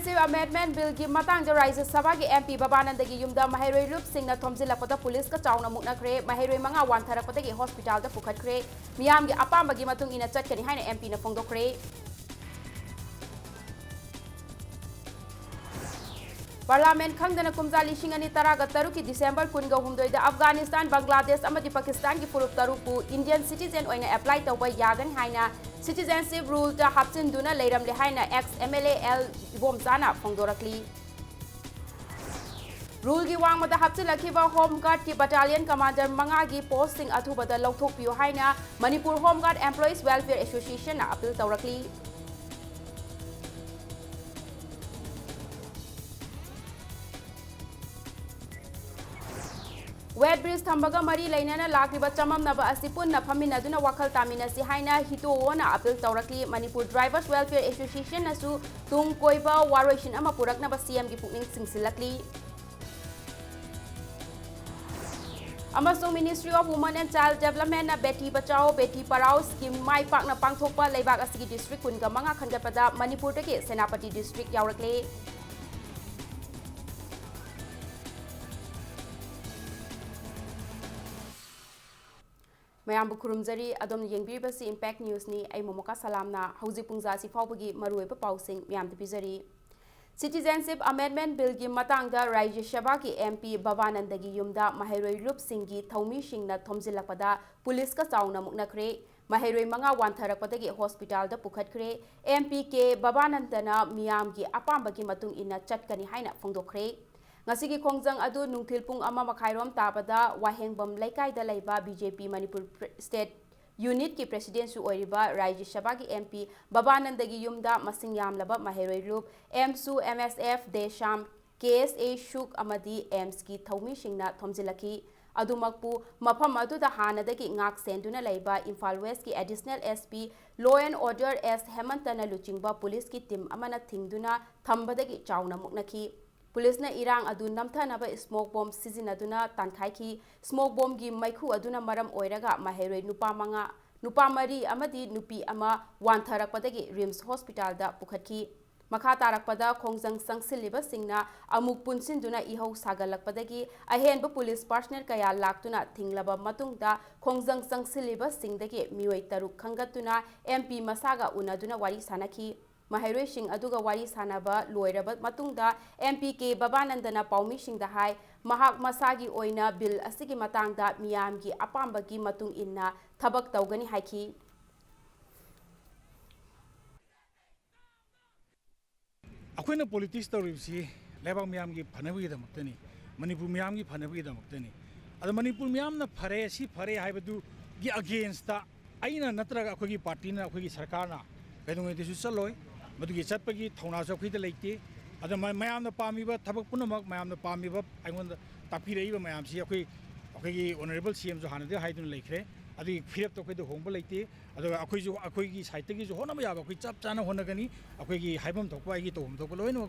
Citizenship Amendment Bill की मतंग राज्य सभा की MP Babananda की युमदा महरोई रूप सिंह न थोमजिलपदा पुलिस का चावना मुकनखरे महरोई मंगा वानथरपदगी हॉस्पिटल दा पुखटखरे मियाम की अपांबगी मतुंग इना चटकनी हाइना MP न फोंदोखरे पार्लियामेंट खंगदना कुमजा लिशिंग अनि तरागा तरुक की दिसंबर कुनगा हुमदोइदा अफगानिस्तान बांग्लादेश अमदी पाकिस्तान की फुरुप तरुकु इंडियन सिटीजन ओइना अप्लाई तौबा यागन हाइना सिटीजनशिप रूल ता हापचिनदुना लेरमले हाइना एक्स MLA L बोमसाना फोंदोरकली रूल की वांगमदा हापचिलखिबा होम गार्ड की बटालियन कमांडर मंगा की पोस्टिंग अथुबदा लौथोकपियो हाइना Manipur home guard employees welfare association ना अपील तौरकली वेट ब्रिज थम्बगा मरी लेना लाक्लिबा चममनबा असि पुन्ना फमिनदुना वखल तामिनसि हाइना हितोना अपील तौरकली मणिपुर ड्राइवर्स वेलफेयर एसोसिएशन नसु तुंग कोइबा वारोइसिन अमा पुरकनबा CM की पुकनिंग सिंगसिलकली अमसों ministry of women and child development ना बेटी बचाओ बेटी पढ़ाओ स्कीम माई पाकना पांगथोकपा लेबाक असि डिस्ट्रिक्ट कुनगा मंगा खनगपदा मणिपुर के सेनापति डिस्ट्रिक्ट यावरकले मैम खुरुमजरी अदम येंगबीबसी इम्पैक्ट न्यूज़ नि आई मोमोका सलामना हौजी पुंजासी फाउबगी मरुएबा पाउसिंग मैम पिजरी सिटीजनशिप अमेंडमेंट बिल की मतंगदा राज्य सभा की MP बाबानंदगी युमदा महरोई रूप सिंह की थौमी सिंहना थोमजिलपदा पुलिस का चावना मुकनखरे महरोई मंगा वानथरपदगी हॉस्पिटल दा पुखटखरे MP के बाबानंदना मियाम की अपांबगी मतुंग इना चटकनी हाइना फोंदोखरे ngasi khongjang adu nungthil pung ama makhairom tabada wahengbam laikai da laiba BJP Manipur state unit ki president su oiriba Rajya Sabha ki MP Babananda gi yumda masing yamlaba maheroi rup MSU MSF Desham KSA Shuk amadi EMS ki thaumi singna thomjilaki adumakpu mafam adu da hanadagi ngak senduna laiba Imphal West ki additional SP Law and Order S Hemantana luchingba police ki team amana thingduna thambadagi chauna muknaki police ने इरांग अदु नमथनबा smoke bomb सिजिनदुना तानखाइखी smoke bomb की मैखु अदुना मरम ओइरगा माहेरोई नुपा मरी अमदी नुपी अमा वानथरकपदगी RIMS hospital दा पुखटखी मखा तारकपदा खोंजंग संगसिलिबा सिंगना अमुक पुनसिनदुना इहौ सागलकपदगी अहेनबा police personal कया लाक्तुना थिंगलबा मतुंगदा खोंजंग संगसिलिबा सिंगदगी मियोय तरुक खंगतुना MP मसागा उनदुना वारी सानखी महरोई सिंह अदुगा वारी सानबा लोइरबा मतुंगदा MP के बाबानंदना पाउमी सिंगदा हाय महाक मसागी ओइना बिल असिगी मतंगदा मियाम की अपांबगी मतुंग इन्ना थबक तौगनी हाइखी अखोइना पॉलिटिक्स तौरिबसी लेबाक मियाम की फनबगी दमक्तनी मणिपुर मियाम की फनबगी दमक्तनी अद मणिपुर मियाम ना फरे सी फरे हाइबदु की अगेंस्ट ता आइना नत्रगा अखोगी पार्टी ना अखोगी सरकार ना कदोंगेदिसु चलोय मदुगी चटपगी थौना चौखीदा लेते अद मयामना पामीबा थबक पुनमक मयामना पामीबा आइगोंदा तापीरइबा मयामसी अखोगी ऑनरेबल CM जो हानदे हाइदुन लेखरे अदि फिरप तो खैदो होंबा लेते अद अखोगी साइटगी जो होनबा याबा अखोई चप चाना होनगनी अखोगी हाइबम थोकपा आइगी तोम थोक लोइनो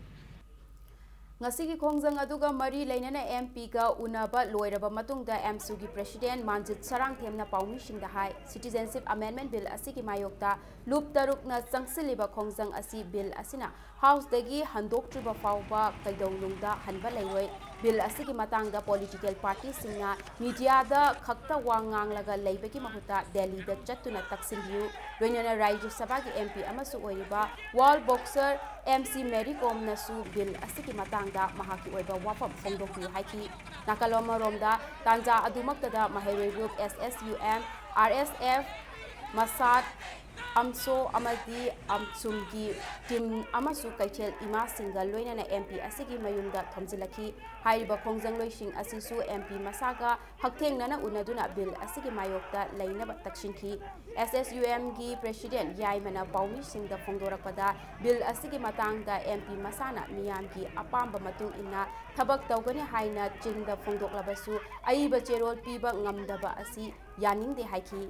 ngasi khongjang aduga mari leinana MP ga unaba loiraba matungda MSU gi president Manjit Sarang themna paumi singda hai citizenship amendment bill asigi mayokta loop taruk na changsiliba khongjang asi bill asina house dagi handok triba fawba kaidonglungda hanba leiroi bill asigi matangda political party singna media da khakta wangang laga leibagi mahuta Delhi da chattuna taksindiu loinana Rajya Sabha gi MP amasu oiriba wall boxer MC Mary Kom nasu bill asigi matangda mahaki oiba wafam phongdokpi haiki nakaloma romda tanja adumaktada maheroi group SSUM RSF Masat Amso Amadi Amsumgi Tim Amasu Kaichel Ima Singal Loinana MP asigi mayumda thomjilaki hairiba khongjang loising asisu MP Masaga hakteng nana unaduna bill asigi mayokta leinaba takshinki SSUM gi president Yaimana Paumi Singda phongdorakpada bill asigi matangda MP Masana miyam gi apamba matung inna thabak tawgani haina chinda phongdoklabasu aiba cherol piba ngamdaba asi yaningde haiki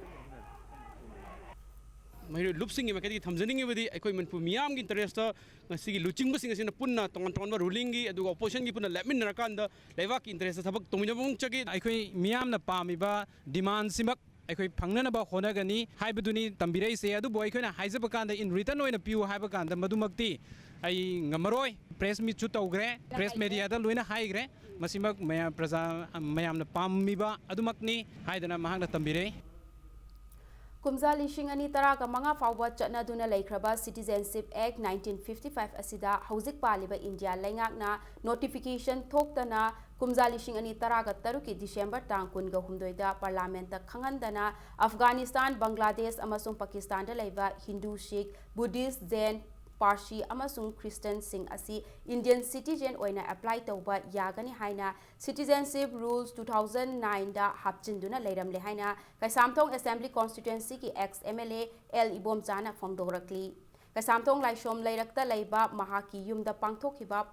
ꯃꯩꯔꯣꯏ ꯂꯨꯞꯁꯤꯡꯒꯤ ꯃꯥꯏꯀꯩꯗꯒꯤ ꯊꯝꯖꯅꯤꯡꯉꯤꯕꯗꯤ ꯑꯩꯈꯣꯏ ꯃꯅꯤꯄꯨꯔ ꯃꯤꯌꯥꯝꯒꯤ ꯏꯟꯇꯔꯦꯁꯇ ꯉꯁꯤꯒꯤ ꯂꯨꯆꯤꯡꯕꯁꯤꯡ ꯑꯁꯤꯅ ꯄꯨꯟꯅ ꯇꯣꯉꯥꯟ ꯇꯣꯉꯥꯟꯕ ꯔꯨꯂꯤꯡꯒꯤ ꯑꯗꯨꯒ ꯑꯣꯄꯣꯖꯤꯁꯟꯒꯤ ꯄꯨꯟꯅ ꯂꯦꯞꯃꯤꯟꯅꯔꯀꯥꯟꯗ ꯂꯩꯕꯥꯛꯀꯤ ꯏꯟꯇꯔꯦꯁꯇ ꯊꯕꯛ ꯇꯧꯃꯤꯟꯅꯕ ꯆꯠꯈꯤ ꯑꯩꯈꯣꯏ ꯃꯤꯌꯥꯝꯅ ꯄꯥꯝꯃꯤꯕ ꯗꯤꯃꯥꯟꯁꯤꯃꯛ ꯑꯩꯈꯣꯏ ꯐꯪꯅꯅꯕ ꯍꯣꯠꯅꯒꯅꯤ ꯍꯥꯏꯕꯗꯨꯅꯤ ꯇꯝꯕꯤꯔꯛꯏꯁꯦ ꯑꯗꯨꯕꯨ ꯑꯩꯈꯣꯏꯅ ꯍꯥꯏꯖꯕ ꯀꯥꯟꯗ ꯏꯟ ꯔꯤꯇꯔꯟ ꯑꯣꯏꯅ ꯄꯤꯌꯨ ꯍꯥꯏꯕ ꯀꯥꯟꯗ ꯃꯗꯨꯃꯛꯇꯤ ꯑꯩ ꯉꯝꯃꯔꯣꯏ ꯄ꯭ꯔꯦꯁ ꯃꯤꯠꯁꯨ ꯇꯧꯈ꯭ꯔꯦ ꯄ꯭ꯔꯦꯁ ꯃꯦꯗꯤꯌꯥꯗ ꯂꯣꯏꯅ ꯍꯥꯏꯈ꯭ꯔꯦ ꯃꯁꯤꯃꯛ ꯄ꯭ꯔꯖꯥ ꯃꯌꯥꯝꯅ ꯄꯥꯝꯃꯤꯕ ꯑꯗꯨꯃꯛꯅꯤ ꯍꯥꯏꯗꯅ ꯃꯍꯥꯛꯅ ꯇꯝꯕꯤꯔꯛꯏ ꯀꯨꯝꯖꯥ ꯂꯤꯁꯤꯡ ꯑꯅꯤ ꯇꯔꯥꯒ ꯃꯉꯥ ꯐꯥꯎꯕ ꯆꯠꯅꯗꯨꯅ ꯂꯩꯈ꯭ꯔꯕ ꯁꯤꯇꯤꯖꯦꯟꯁꯤꯞ ꯑꯦꯛ 1955 ꯑꯁꯤꯗ ꯍꯧꯖꯤꯛ ꯄꯥꯜꯂꯤꯕ ꯏꯟꯗꯤꯌꯥ ꯂꯩꯉꯥꯛꯅ ꯅꯣꯇꯤꯐꯤꯀꯦꯁꯟ ꯊꯣꯛꯇꯅ ꯀꯨꯝꯖꯥ ꯂꯤꯁꯤꯡ ꯑꯅꯤ ꯇꯔꯥꯒ ꯇꯔꯨꯛꯀꯤ ꯗꯤꯁꯦꯝꯕꯔ ꯇꯥꯡ ꯀꯨꯟꯒ ꯍꯨꯝꯗꯣꯏꯗ ꯄꯥꯔꯂꯥꯃꯦꯟꯇ ꯈꯪꯍꯟꯗꯅ ꯑꯐꯒꯥꯅꯤꯁꯇꯥꯟ ꯕꯪꯒ꯭ꯂꯥꯗꯦꯁ ꯑꯃꯁꯨꯡ ꯄꯥꯀꯤꯁꯇꯥꯟꯗ ꯂꯩꯕ ꯍꯤꯟꯗꯨ ꯁꯤꯈ ꯕꯨꯙꯤꯁ ꯖैन ꯄꯥꯔꯁꯤ ꯑꯃꯁꯨꯡ ꯈ꯭ꯔꯤꯁꯇꯟꯁꯤꯡ ꯑꯁꯤ ꯏꯟꯗꯤꯌꯟ ꯁꯤꯇꯤꯖꯦꯟ ꯑꯣꯏꯅ ꯑꯦꯄ꯭ꯂꯥꯏ ꯇꯧꯕ ꯌꯥꯒꯅꯤ ꯍꯥꯏꯅ ꯁꯤꯇꯤꯖꯦꯟꯁꯤꯞ ꯔꯨꯜꯁ 2009ꯗ ꯍꯥꯞꯆꯤꯟꯗꯨꯅ ꯂꯩꯔꯝꯂꯦ ꯍꯥꯏꯅ ꯀꯩꯁꯥꯝꯊꯣꯡ ꯑꯦꯁꯦꯝꯕ꯭ꯂꯤ ꯀꯣꯟꯁꯇꯤꯇ꯭ꯌꯨꯑꯦꯟꯁꯤꯒꯤ ꯑꯦꯛꯁ MLA L ꯏꯕꯣꯝꯆꯥꯅ ꯐꯣꯡꯗꯣꯔꯛꯂꯤ ꯀꯩꯁꯥꯝꯊꯣꯡ ꯂꯥꯏꯁꯣꯝ ꯂꯩꯔꯛꯇ ꯂꯩꯕ ꯃꯍꯥꯛꯀꯤ ꯌꯨꯝꯗ ꯄꯥꯡꯊꯣꯛꯈꯤꯕ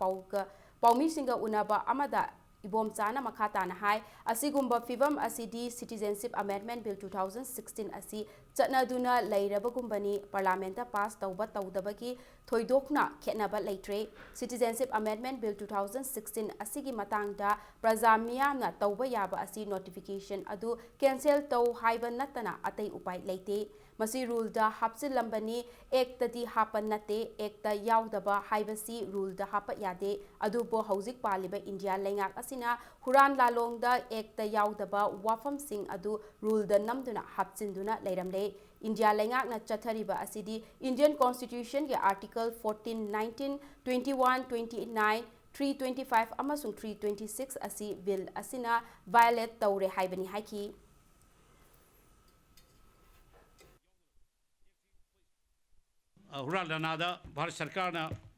ꯄꯥꯎꯃꯤꯁꯤꯡꯒ ꯎꯅꯕ ꯑꯃꯗ ꯏꯕꯣꯝꯆꯥꯅ ꯃꯈꯥ ꯇꯥꯅ ꯍꯥꯏ ꯑꯁꯤꯒꯨꯝꯕ ꯐꯤꯚꯝ ꯑꯁꯤꯗꯤ ꯁꯤꯇꯤꯖꯦꯟꯁꯤꯞ ꯑꯃꯦꯟꯗꯃꯦꯟꯠ ꯕꯤꯜ 2016 ꯑꯁꯤ ꯆꯠꯅꯗꯨꯅ ꯂꯩꯔꯕꯒꯨꯝꯕꯅꯤ ꯄꯥꯔꯂꯥꯃꯦꯟꯇ ꯄꯥꯁ ꯇꯧꯕ ꯇꯧꯗꯕꯒꯤ ꯊꯣꯏꯗꯣꯛꯅ ꯈꯦꯠꯅꯕ ꯂꯩꯇ꯭ꯔꯦ ꯁꯤꯇꯤꯖꯦꯟꯁꯤꯞ ꯑꯃꯦꯟꯗꯃꯦꯟꯠ ꯕꯤꯜ 2016 ꯑꯁꯤꯒꯤ ꯃꯇꯥꯡꯗ ꯄ꯭ꯔꯖꯥ ꯃꯤꯌꯥꯝꯅ ꯇꯧꯕ ꯌꯥꯕ ꯑꯁꯤ ꯅꯣꯇꯤꯐꯤꯀꯦꯁꯟ ꯑꯗꯨ ꯀꯦꯟꯁꯦꯜ ꯇꯧ ꯍꯥꯏꯕ ꯅꯠꯇꯅ ꯑꯇꯩ ꯎꯄꯥꯏ ꯂꯩꯇꯦ ꯃꯁꯤ ꯔꯨꯜꯗ ꯍꯥꯞꯆꯤꯜꯂꯝꯕꯅꯤ ꯑꯦꯛꯇꯗꯤ ꯍꯥꯞꯄ ꯅꯠꯇꯦ ꯑꯦꯛꯇ ꯌꯥꯎꯗꯕ ꯍꯥꯏꯕꯁꯤ ꯔꯨꯜꯗ ꯍꯥꯞꯄ ꯌꯥꯗꯦ ꯑꯗꯨꯕꯨ ꯍꯧꯖꯤꯛ ꯄꯥꯜꯂꯤꯕ ꯏꯟꯗꯤꯌꯥ ꯂꯩꯉꯥꯛ ꯑꯁꯤꯅ ꯍꯨꯔꯥꯟ ꯂꯥꯂꯣꯡꯗ ꯑꯦꯛꯇ ꯌꯥꯎꯗꯕ ꯋꯥꯐꯝꯁꯤꯡ ꯑꯗꯨ ꯔꯨꯜꯗ ꯅꯝꯗꯨꯅ ꯍꯥꯞꯆꯤꯟꯗꯨꯅ ꯂꯩꯔꯝꯂꯦ ꯏꯟꯗꯤꯌꯥ ꯂꯩꯉꯥꯛꯅ ꯆꯠꯊꯔꯤꯕ ꯑꯁꯤꯗꯤ ꯏꯟꯗꯤꯌꯟ ꯀꯣꯟꯁꯇꯤꯇ꯭ꯌꯨꯁꯟꯒꯤ आर्टिकल 14, 19, 21, 29, 325 अमसुंग 326 असी बिल असिना वायलेट तौरे हाइबनी हाइकी हुरालनादा भारत सरकार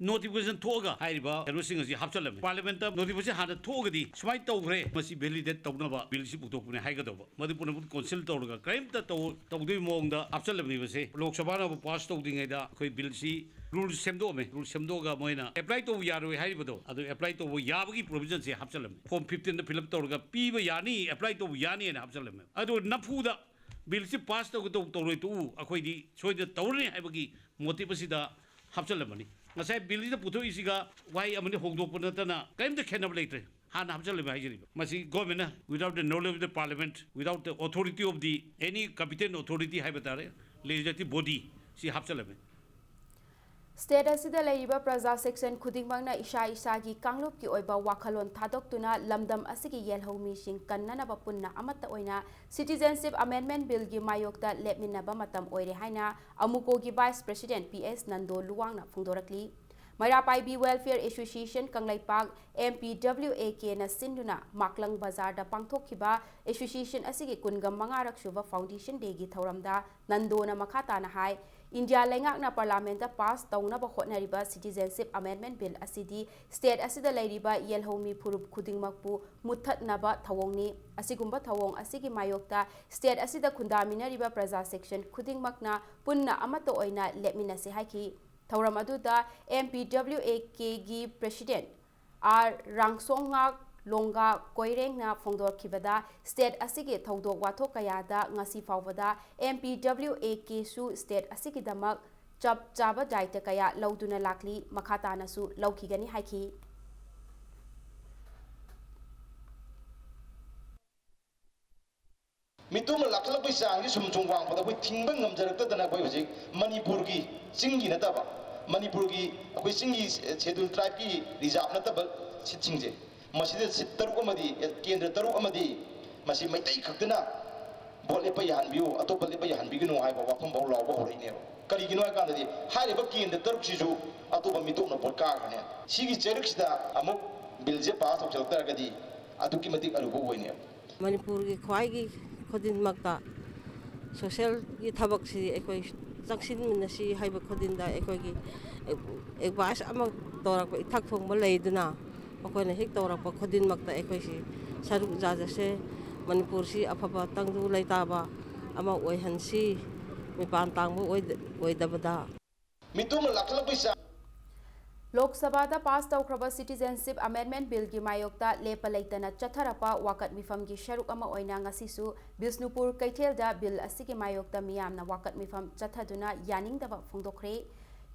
नोटिफिकेशन थोगा हाइरिबा कनुसिंग असि हापचलम पार्लियामेंट नोटिफिकेशन हादा थोगदी सुमाइ तौग्रे मसि वैलिडेट तौनबा बिल सि पुथोकने हाइगदब मदिपुर काउंसिल तौरगा क्राइमता तौदोइ मोंगदा हापचलमनि बसे लोक सभा ना पास तौदिङैदा अखोइ बिल सि रूल सेमदोगा मोइना एप्लाई तौ यारोइ हाइरिबदो अदु एप्लाई तौ याबगी प्रोविजन से हापचलम फॉर्म 15 दा फिलअप तौरगा पीबा यानी एप्लाई तौ यानी ना हापचलम अदु नफुदा बिल से पास तौरोइ तु अखोइदी सोइद तौरने हाइबगी मोटिव असिदा हापचलमनि ngасai बिल दा पुथोइसिगा वाइ अमनि होगदोप नतना काइमदा खेनब लेत्रे हाना हापचलम हाइजरिबा मसि government without the knowledge of the parliament without the authority of the any competent authority हाइबतारे लेजिस्लेटिव बॉडी सि हापचलम स्टेट असिदा लैरिबा प्रजा सेक्शन खुदिंगमंगना इशा इशागी कांगलुपकी ओइबा वाखलोन थादोक्तुना लमदम असिगी येलहौमीसिंग कन्ननबा पुन्ना अमत्ता ओइना सिटीजनशिप अमेंडमेंट बिल गी मायोक्ता लेपमिनबा मतम ओइरे हाइना अमुकोगी vice president PS Nando लुवांगना फुंगदोरकली मैरापाइबी welfare association कंगलाइपाक MPWAK ना सिंदुना माकलंग बाजार दा पांगथोखिबा एसोसिएशन असिगी कुनगम मंगारक सुबा फाउंडेशन डे गी थौरमदा नंदोना मखाताना हाय इंडिया लेंगाकना पार्लियामेंट पास तौनबा होटनरिबा सिटीजनशिप अमेंडमेंट बिल असिदी स्टेट असिदा लैरिबा येलहौमी फुरुप खुदिंगमकपु मुथतनबा थवोंगनी असिगुंबा थवोंग असिगी मायोक्ता स्टेट असिदा खुंदामिनरिबा प्रजा सेक्शन खुदिंगमकना पुन्ना अमतो ओइना लेपमिनसे हाइकी थौरम अदुदा MPWAK गी प्रेसिडेंट R रांगसोंगाक लोंगा कोइरेंगना फोंदोरखिबदा स्टेट असिगे थौदोक वाथो कयादा ngasi फावबदा MPWAK सु स्टेट असिगी दमक चप चाबा दायित्व कया लौदुना लाकली मखातानासु लौखिगनी हाइकी मितुम लाखलपै चांगी सुमचुंग वांगबदा कोइ थिंबा ngamjarक्तदना कोइ हजिक मणिपुर की चिंगी नतबा मणिपुर की कोइ चिंगी शेड्यूल ट्राइब की रिजर्व नतबा सिथिंजे मसिदे तरुक अमदी केंद्र तरुक अमदी मसि मैतै खक्तना बोट लेपा याहनबियु अतोप लेपा याहनबिगनु हाइबा वाफम बाउ लावबा होरैनेबा करिगिनो हाइकांददि हाइरिबा केंद्र तरुक सिजु अतोप मितुमना बोट कागने सिगी चेरुक्सिदा अमुक बिलजे पास तौचलतरगदि अदुकी मतिक अरुबो होइनेबा मणिपुर की ख्वाई की खुदिनमक्ता सोशल की थबक से एकोई चक्सिन मिनसी हाइब खुदिनदा एकोई की एडवाइस अमक तौरक इथक थोंग लेदुना अखोइना हेक तौरक खुदिनमक्ता एकोई से सरुक जाजसे मणिपुर से अफबा तंगदु लेताबा अमा ओइहनसी मिपान तांगबो ओइदबदा मितुम लाखलपै लोकसभा पास तौख्रबा सिटीजनशिप अमेंडमेंट बिल की मायोक्ता लेप लेतना चथरपा वाकत मिफम की शरुक अमा ओइना ngasisu बिष्णुपुर कैथेलदा बिल असिगी मायोक्ता मियामना वाकत मिफम चथदुना यानिंगदबा फोंदोखरे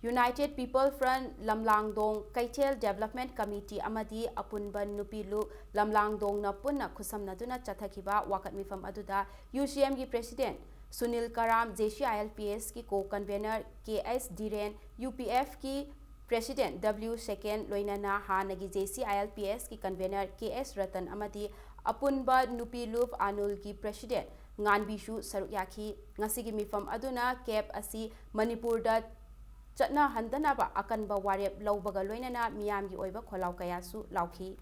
United People Front Lamlangdong Kaitel Development Committee amadi apunba nupilu Lamlangdong na punna khusamnaduna chathakiba wakat mifam aduda UCM gi President Sunil Karam JCILPS ki co-convener KS Diren UPF ki President W Second Loinana Hanagi JCILPS ki convener KS Ratan amadi apunba nupilu Anul ki President Nganbishu Sarukyaki ngasigi mifam aduna cap asi Manipur da Chatna handanaba akanba warep laubaga loinana miyamgi oiba kholau kayasu lauki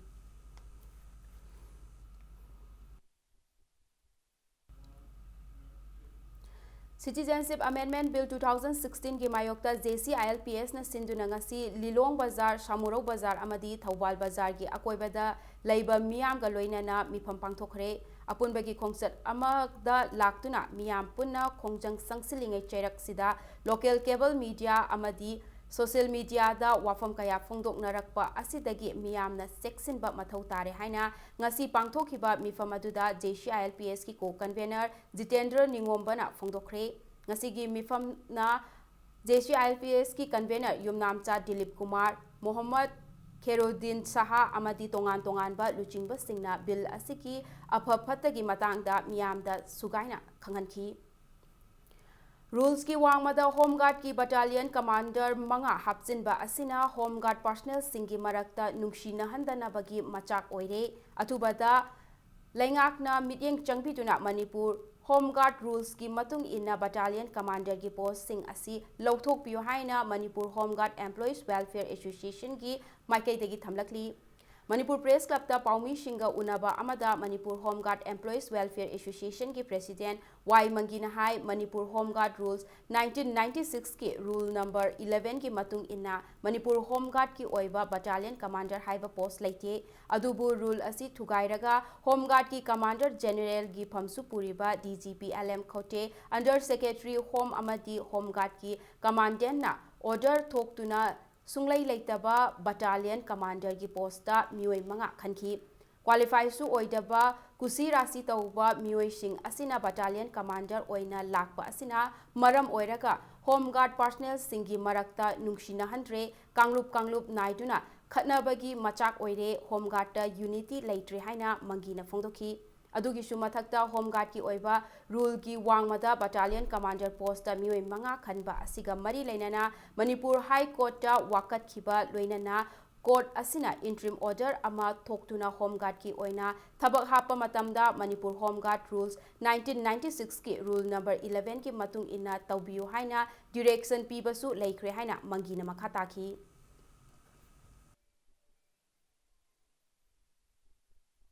Citizenship Amendment Bill 2016 ki mayokta JCILPS na sinduna ngasi Lilong Bazar Samurau Bazar amadi Thawbal Bazar ki akoibada laiba miyamga loinana mifam pangthokre apunbagi khongset amada laktuna miyam punna khongjang sangsilingai chairak sida local cable media amadi social media da wafam kaya phongdok narakpa asidagi miyamna seksinba mathau tare haina ngasi pangthokiba mifam aduda JCILPS ki co-convener Jitendra Ningombana phongdokre ngasi gi mifam na JCILPS ki convener Yumnamcha Dilip Kumar Mohammad Kheruddin Saha amadi tongan ba luchingba singna bill asiki aphaphata matangda miyamda sugaina khanganki Rules ki wangmada Home Guard ki battalion commander manga hapchinba asina Home Guard personnel singi marakta nungshina handana bagi machak oire atubada laingakna mityeng changbiduna Manipur Home Guard rules ki matung inna battalion commander ki post sing asi lauthok piyo haina Manipur Home Guard Employees Welfare Association ki maikai degi thamlakli Manipur Press Club ta Paumi Shinga Unaba Amada Manipur Home Guard Employees Welfare Association ki President Y Mangina Hai Manipur Home Guard Rules 1996 ki Rule number 11 ki matung inna Manipur Home Guard ki oiba battalion commander haiba post laite adubu rule asi thugairaga Home Guard ki Commander General gi phamsu puriba DGP LM Khote Under Secretary Home amadi Home Guard ki commandant na order thoktuna sunglai leitaba battalion commander ki posta mioi manga khanki qualify su oidaba kusi rasi tauba mioi sing asina battalion commander oina lakpa asina maram oiraga Home Guard personnel singi marakta nungshina handre kangluk naiduna khatnabagi machak oire Home Guard ta unity leitre haina mangina phongdoki adugi sumathakta Home Guard ki oiba rule ki wangmada battalion commander post ta mioi manga khanba asiga mari leinana Manipur High Court ta wakat khiba loinana court asina interim order ama thoktuna Home Guard ki oina thabak hapa matamda Manipur Home Guard rules 1996 ki rule number 11 ki matung inna tawbiu haina direction pibasu leikre haina mangina makhata ki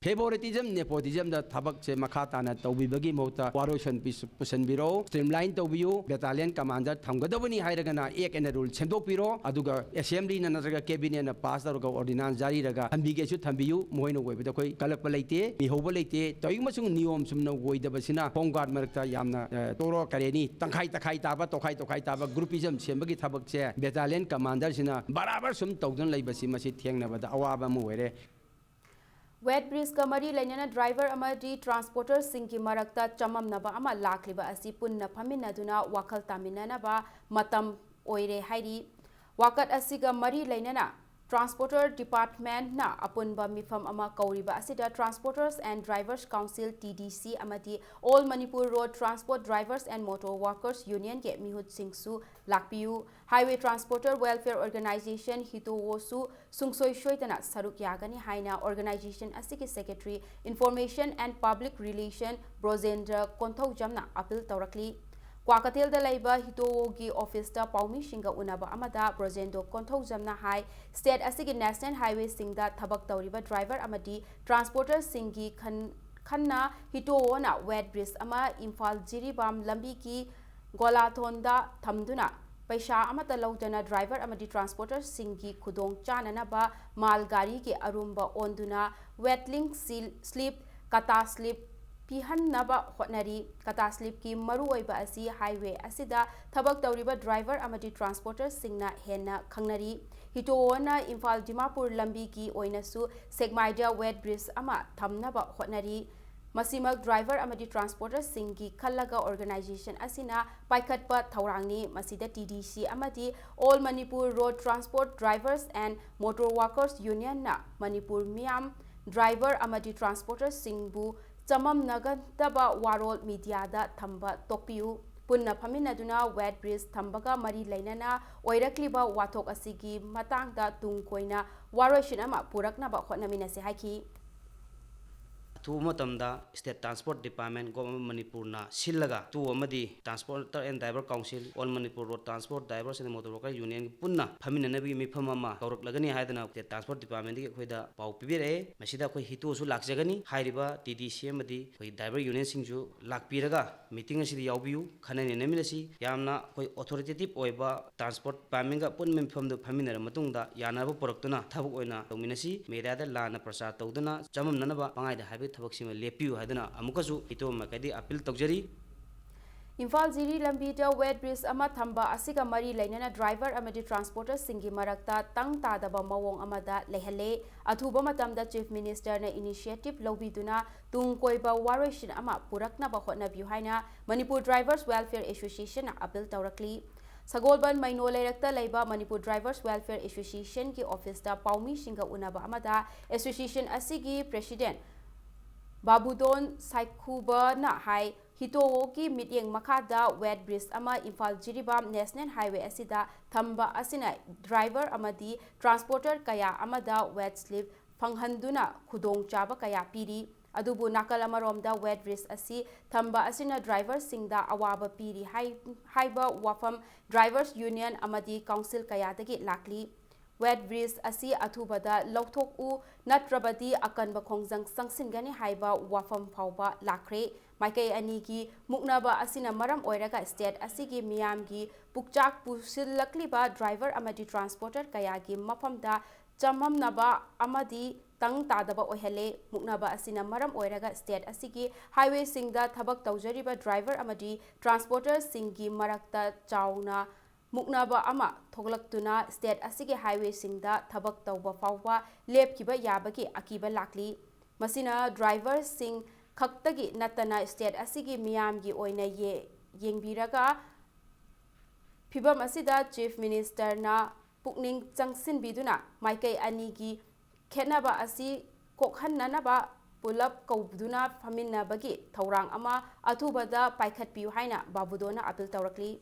Favoritism, nepotism da thabak se makhata na tawbibagi mota warotion pusan biro streamline tawbiu battalion commander thamgadabani hairagana ek and rule sendok biro aduga assembly na naga cabinet na pass daroga ordinance jari raga thambige su thambiu moina goibida koi kalakpa leite mi hoba leite toy masung niyom sumna goidaba sina Home Guard marakta yamna toro kareni tangkhai taba tokhai taba groupism sembagi thabak se battalion commander sina barabar sum tawdan leibasi masi thengna bada awaba mu were Wet bridge ka mari lainana driver amadi transporter singki marakta chamamnaba ama lakliba asi punna phaminaduna wakhal taminanaba matam oire hairi wakat asiga mari lainana Transporter Department na apunba mifam ama kauriba asida Transporters and Drivers Council TDC amadi All Manipur Road Transport Drivers and Motor Workers Union ke mihut singsu lakpiu Highway Transporter Welfare Organization hitowosu sungsoi shoitana saruk yagani haina organization asiki Secretary Information and Public Relation Brozendra Konthau Jamna appeal taurakli Kwakatel da laiba hitowogi office ta Paumi Shinga unaba amada Brozendo Konthau Jamna Hai State asigi National Highway singda thabak tauriba driver amadi transporter singi khanna hitowona wet bridge ama Imphal Jiribam lambi ki Golathonda thamduna paisa amata lautana driver amadi transporter singi khudong chananaba mal gari ki arumba onduna wetling slip kata slip Pihannaba hotnari kata slip ki maru oiba asi highway asida thabak tauriba driver amadi transporter singna henna khangnari hitoona Imphal Dimapur lambi ki oinasu Segmaida wet bridge ama thamnaba hotnari Masimak driver amadi transporter singi khalaga organization asina paikhatpa thaurangni masida TDC amadi All Manipur Road Transport Drivers and Motor Workers Union na Manipur Miyam driver amadi transporter singbu chamam nagadaba warol media da thamba tokpiu punna phaminaduna wet bridge thambaga mari lainana oirakliba wathok asigi matangda tungkoina waroishin ama puraknaba hotnaminase haiki State Transport Department Government Manipur na silaga Transporter and Driver Council All Manipur Road Transport Drivers and Motor Worker Union punna phamina nabi mi phamama kauruk lagani haidana State Transport Department ki khoida pau pibire masida khoi hitu su lakjagani hairiba TDC amadi khoi driver union singju lakpiraga meeting asidi yaubiu khanani neminasi yamna khoi authoritative oiba transport department ga pun mem pham du phamina matungda yanaba poroktuna thabuk oina tominasi media da lana prasar tawduna chamam nanaba pangai da habi ꯊꯕꯛꯁꯤꯃ ꯂꯦꯞꯄꯤꯌꯨ ꯍꯥꯏꯗꯨꯅ ꯑꯃꯨꯛꯀꯁꯨ ꯏꯇꯣꯝꯃꯀꯗꯤ appeal ꯇꯧꯖꯔꯤ Imphal Ziri Lambida wet bridge ama thamba asiga mari lainana driver amadi transporter singi marakta tang tadaba mawong amada lehale athuba matamda chief minister na initiative lobiduna tung koiba warishin ama purakna ba hotnabiu haina Manipur Drivers Welfare Association na appeal tawrakli Sagolban Maino Leirakta Leiba Manipur Drivers Welfare Association ki office da paumi singa unaba amada association asigi president Babudon Saikuba na hai hitowo ki mityeng makada wet bridge ama Imphal Jiribam National Highway asida thamba asina driver amadi transporter kaya amada wet slip phanghanduna khudong chaba kaya piri adubu nakal amaromda wet bridge asi thamba asina driver singda awaba piri haiba wafam drivers union amadi council kaya dagi lakli wet bridge asi athubada lauthok u natrabadi akanba khongjang sangsingani haiba wafam phauba lakre maikai ani ki muknaba asina maram oiraga state asigi miyamgi pukchak pusilakliba driver amadi transporter kayagi mafamda chamamnaba amadi tang tadaba ohele muknaba asina maram oiraga state asigi highway singda thabak tawjariba driver amadi transporter singi marakta chauna Muknaba ama thoglaktuna state asigi highway singda thabak tawba fawba lepkiba yabagi akiba lakli masina driver sing khaktagi natana state asigi miyamgi oina yengbiraga phibam asida chief minister na pukning changsin biduna maikai anigi khenaba asi kokhannanaba pulap kaubduna phaminna bagi thaurang ama athubada paikhat piu haina babudona appeal tawrakli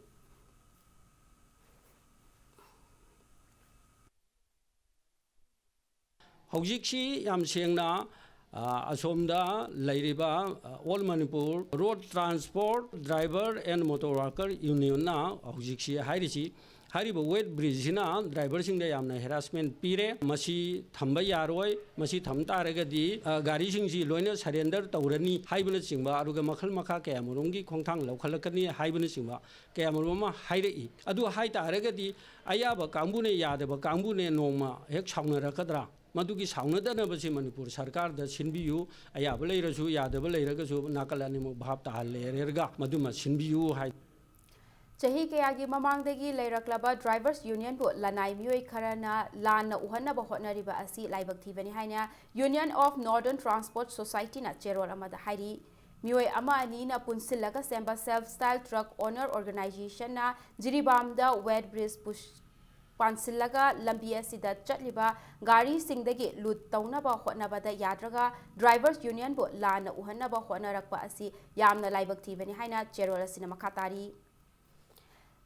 Hojiksi yam sengna asomda lairiba All Manipur Road Transport Driver and Motor Worker Union na hojiksi hairisi hariba wet bridge na driver singda yamna harassment pire masi thamba yaroi masi thamta regadi gari singsi loina surrender tawrani haibana singba aruga makhal makha kaya moromgi khongthang laukhalakani haibana singba kaya moroma hairei adu haita regadi ayaba kambune yadaba kambune noma hek chauna rakadra Maduki saunadanabashi Manipur Sarkar da Sinbiyu, Ayabalerasu, Yadabalerasu, Nakalani Bhapta Lerga, Maduma Sinbiyu Hai. Chahi Kayagi Mamangdagi Leraklaba Drivers Union bu Lanai Mui Karana Lana Uhana Bahonariba Asi Laibaktivani Haina, Union of Northern Transport Society na Cherol Amada Hairi. Mui Amani na Punsilaga Semba Self-Style Truck Owner Organization na Jiribamda Wet Bridge Push Pansilaga lambi asida chatliba gari singdagi lut tawnaba hotnabada yadraga drivers union bu lana uhanaba hotnarakpa asi yamna laibak thibani haina cherol asina makhatari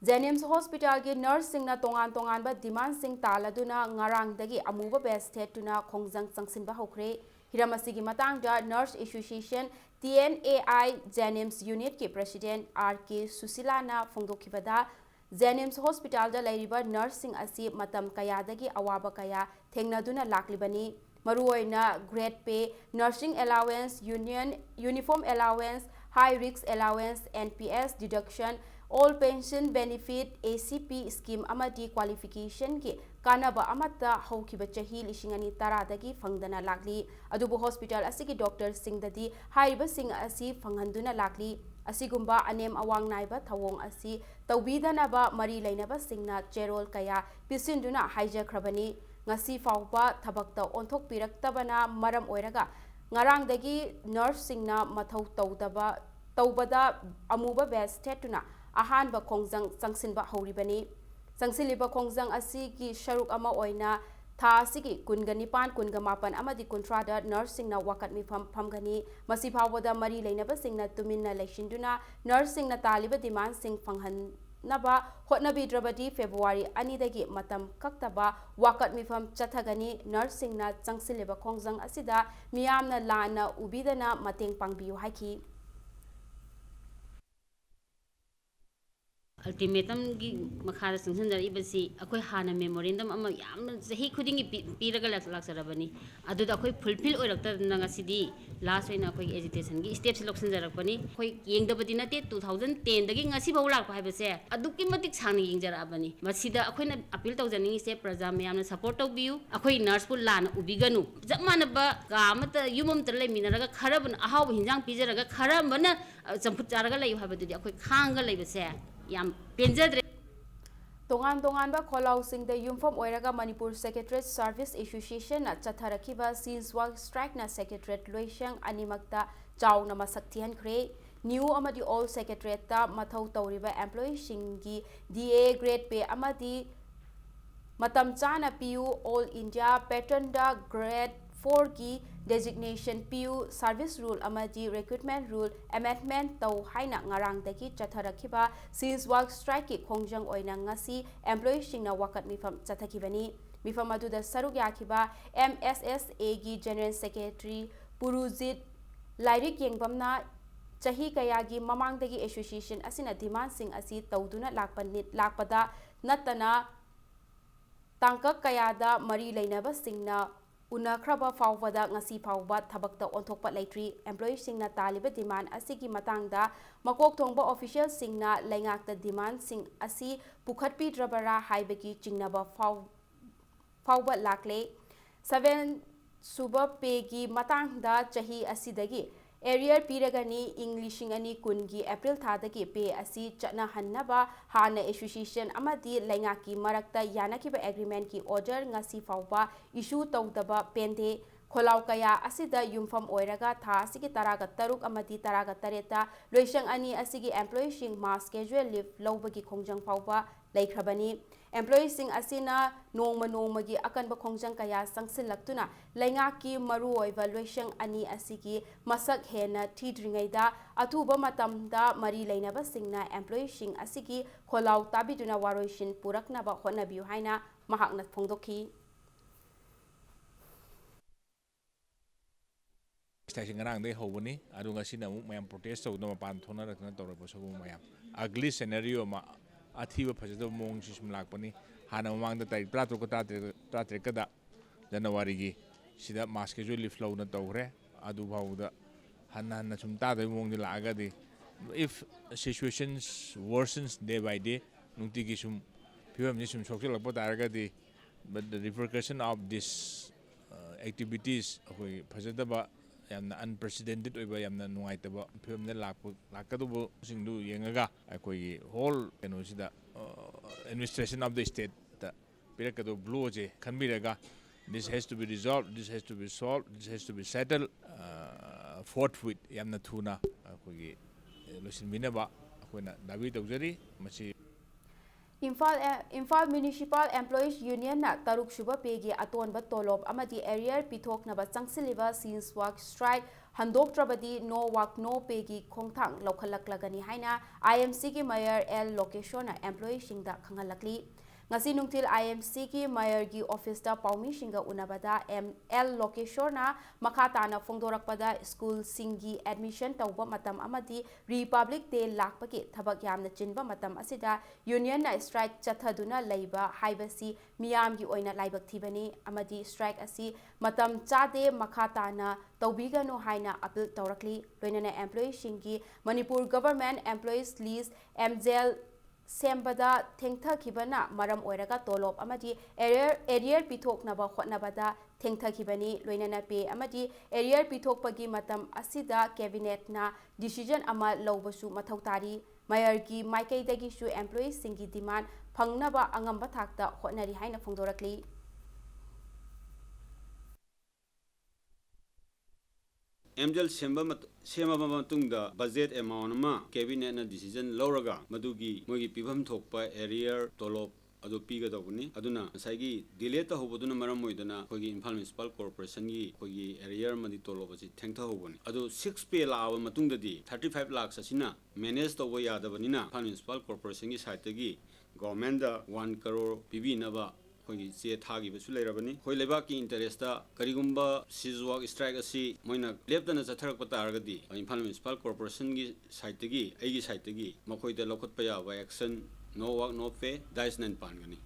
Jenims Hospital gi nurse singna tongan ba demand sing taladuna ngarang dagi amuba best tuna khongjang changsinba hokre hiramasigi matangda nurse association TNAI Jenims unit ki president RK Susilana phongdokhibada Jenims Hospital da lairiba nursing asi matam kaya dagi awaba kaya thengnaduna laklibani maruoina grade pay nursing allowance uniform allowance high risk allowance NPS deduction all pension benefit ACP scheme amadi qualification ki kanaba amata haukiba chahi lishingani tara dagi fangdana lakli adubu hospital asigi doctor singdadi haiba sing asi fanghanduna lakli Asigumba anem awang naiba thawong asi tawbidanaba mari lainaba singna cherol kaya pisinduna hijack khrabani ngasi fawba thabakta onthok piraktabana maram oiraga ngarangdagi nurse-singna mathau tawbada amuba best tetuna ahanba khongjang changsinba hauribani changsiliba khongjang asigi sharuk ama oina tha asigi kungani mapan amadi kuntrada nurse-singna wakat mifam phamgani masi phawada mari leinaba singna tuminna leishinduna nurse-singna taliba demand sing phanghan naba hotnabidrabadi February anidagi matam kaktaba wakat mifam chathagani nurse-singna changsiliba khongjang asida miyamna lana ubidana mateng pangbiyu haiki ultimatum gi makhara singsanjaribasi akoi hana memorandum ama yamna sahi khudingi piraga laksarabani aduda akoi fulfill oirakta nangasidi last oina akoi agitation gi steps loksanjarapani akoi yengdabadi nate 2010 dagi ngasi bau lakpa haibase adukki matik sangni yengjarabani masida akoina appeal tawjaningi se praja mayamna support tawbiu akoi nurse pul lana ubiganu jammanaba kamata yumam tar leminaraga kharabun ahaw hinjang pijaraga kharabana champut charaga layu habadudi akoi khanga leibase yam penjadre tongan ba kholau sing the yumfom oiraga Manipur Secretariat Service Association na chatharakiba since work strike na secretariat loishang animakta chauna masak thian khre new amadi all secretariat ta mathau tawriba employee singi DA grade pay amadi matam chana PU all India pattern da grade 4 ki designation PU service rule amadi recruitment rule amendment tau haina ngarang daki chatharakiba since work strike ki khongjang oina ngasi employee singna wakat mifam chathakibani mifam adu da saruk yakiba MSSA gi general secretary Purujit Lairik yengbamna chahi kayagi mamang dagi association asina demand sing asi tawduna lakpada natana tangkak kayada mari leinaba singna Unakraba fawbada ngasi fawba thabakta onthokpa leitri employee singna taliba demand asigi matangda makok thongba official singna laingakta demand sing asi pukhatpi drabara haibagi chingnaba fawba lakle 7 suba pegi matangda chahi asidagi area piragani Englishing ani kungi April thadagi pe asi chana hannaba hana association amadi laingaki marakta yanakiba agreement ki order ngasi fawba issue tawdaba pende kholau kaya asida yumfam oiraga tha asigi taraga taruk amadi taraga tareta loishang ani asigi employee sing mass casual leave lawbagi khongjang fawba laikhrabani employee sing asina nongmagi akanba khongjang kaya sangsilaktuna laingaki maru oiba loishang ani asigi masak hena thidringaida athuba matamda mari leinaba singna employee sing asigi kholau tabiduna waroishin puraknaba honabiu haina mahakna phongdokhi Station ngarang dei hobani adu ngasina mu mayam protest tawna mapan thona rakna tawrabo sabu mayam ugly scenario ma athiba phajado mong si sum lakpani hana mamang da tai prato ko ta kada January gi sida mass casual leave flow na tawre adu bawda hanna sum ta da mong di laga di if situations worsens day by day nungti gi sum phibam ni sum sokse lakpa taraga di but the repercussion of this activities hoi phajadaba yamna unprecedented oiba yamna nungaitaba phibamna lakkadubo singdu yengaga akoi whole sida administration of the state ta pirakado blow je khanbiraga this has to be resolved, this has to be solved, this has to be settled forthwith yamna thuna akoi losin minaba akoina dabi tawjari machi Imphal Municipal Employees Union na taruk shuba pegi atonba tolob amadi area pithoknaba changsiliba since work strike handok trabadi no work no pegi khongthang lokhalaklagani haina IMC ki mayor L location employee singda khangalakli ngasi nungtil IMC ki mayor gi office da paumi singa unabada ML location na makata na fongdorakpada school singi admission tawba matam amadi Republic Day lakpaki thabak yamna chinba matam asida union na strike chathaduna leiba haibasi miyam gi oina laibak thibani amadi strike asi matam chade makata na tawbigano haina appeal tawrakli loinana employee singi Manipur government employees list MJL Sembada Tengtha Kibana Maram Oiraga Tolop Amadi Area Pithoknaba Hotnabada Tengtha Kibani Loinana Pe Amadi Area Pithok Pagi Matam Asida Cabinet na decision ama Lobasu Matautari Mayargi Maikai Dagishu employees Singi demand Pangnaba Angamba Takta Hotnari Haina Fongdorakli एमजेल सेमबा मतुंगदा budget amount अमा cabinet ना decision लौरगा मदुगी मोगी पिभम थोकपा arrear तोलोप अदु पीगदबनी अदुना साइगी डिले तहबदुना मरम मोइदना खोगी इम्फाल म्युनिसिपल कॉर्पोरेशन की खोगी एरियर मदि तोलोप अछि थेंगथा होबनी अदु 6 पे लाव मतुंगददी 35 लाख ससिना मैनेज तोबो यादबनिना इम्फाल म्युनिसिपल कॉर्पोरेशन की साइड तगी गवर्नमेंट दा 1 करोड़ पिबिनबा खोगी चे थागी बसु लेरबनी खोई लेबा की इंटरेस्ट दा करिगुंबा सीजवाक स्ट्राइक असि मोइना लेपतना चथरक पतारगदी इम्फाल म्युनिसिपल कॉर्पोरेशन की साइड तगी एगी साइड तगी मखोइदा लखत पयाबा action no work no pay दाइस नन पानगनी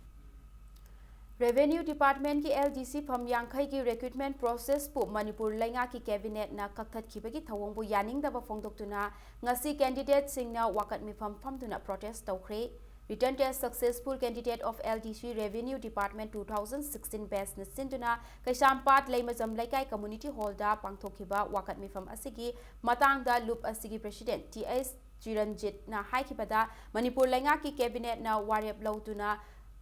रेवेन्यू डिपार्टमेंट की एलडीसी फम यांखई की रिक्रूटमेंट प्रोसेस पु मणिपुर लेंगा की कैबिनेट ना कक्थतखिबगी थवंगबु यानिंगदबा फोंदोक्तुना ngasi कैंडिडेट सिंगना वाकत मिफम फमदुना प्रोटेस्ट तौख्रे written test successful candidate of LDC revenue department 2016 batch न सिंदुना कैसामपाट लेमजम लेकाई कम्युनिटी हॉल दा पांगथोखिबा वाकत मिफम असिगी मतंगदा लूप असिगी प्रेसिडेंट टीएस चिरंजित ना हाइखिबदा मणिपुर लेंगा की कैबिनेट ना वारेप लौतुना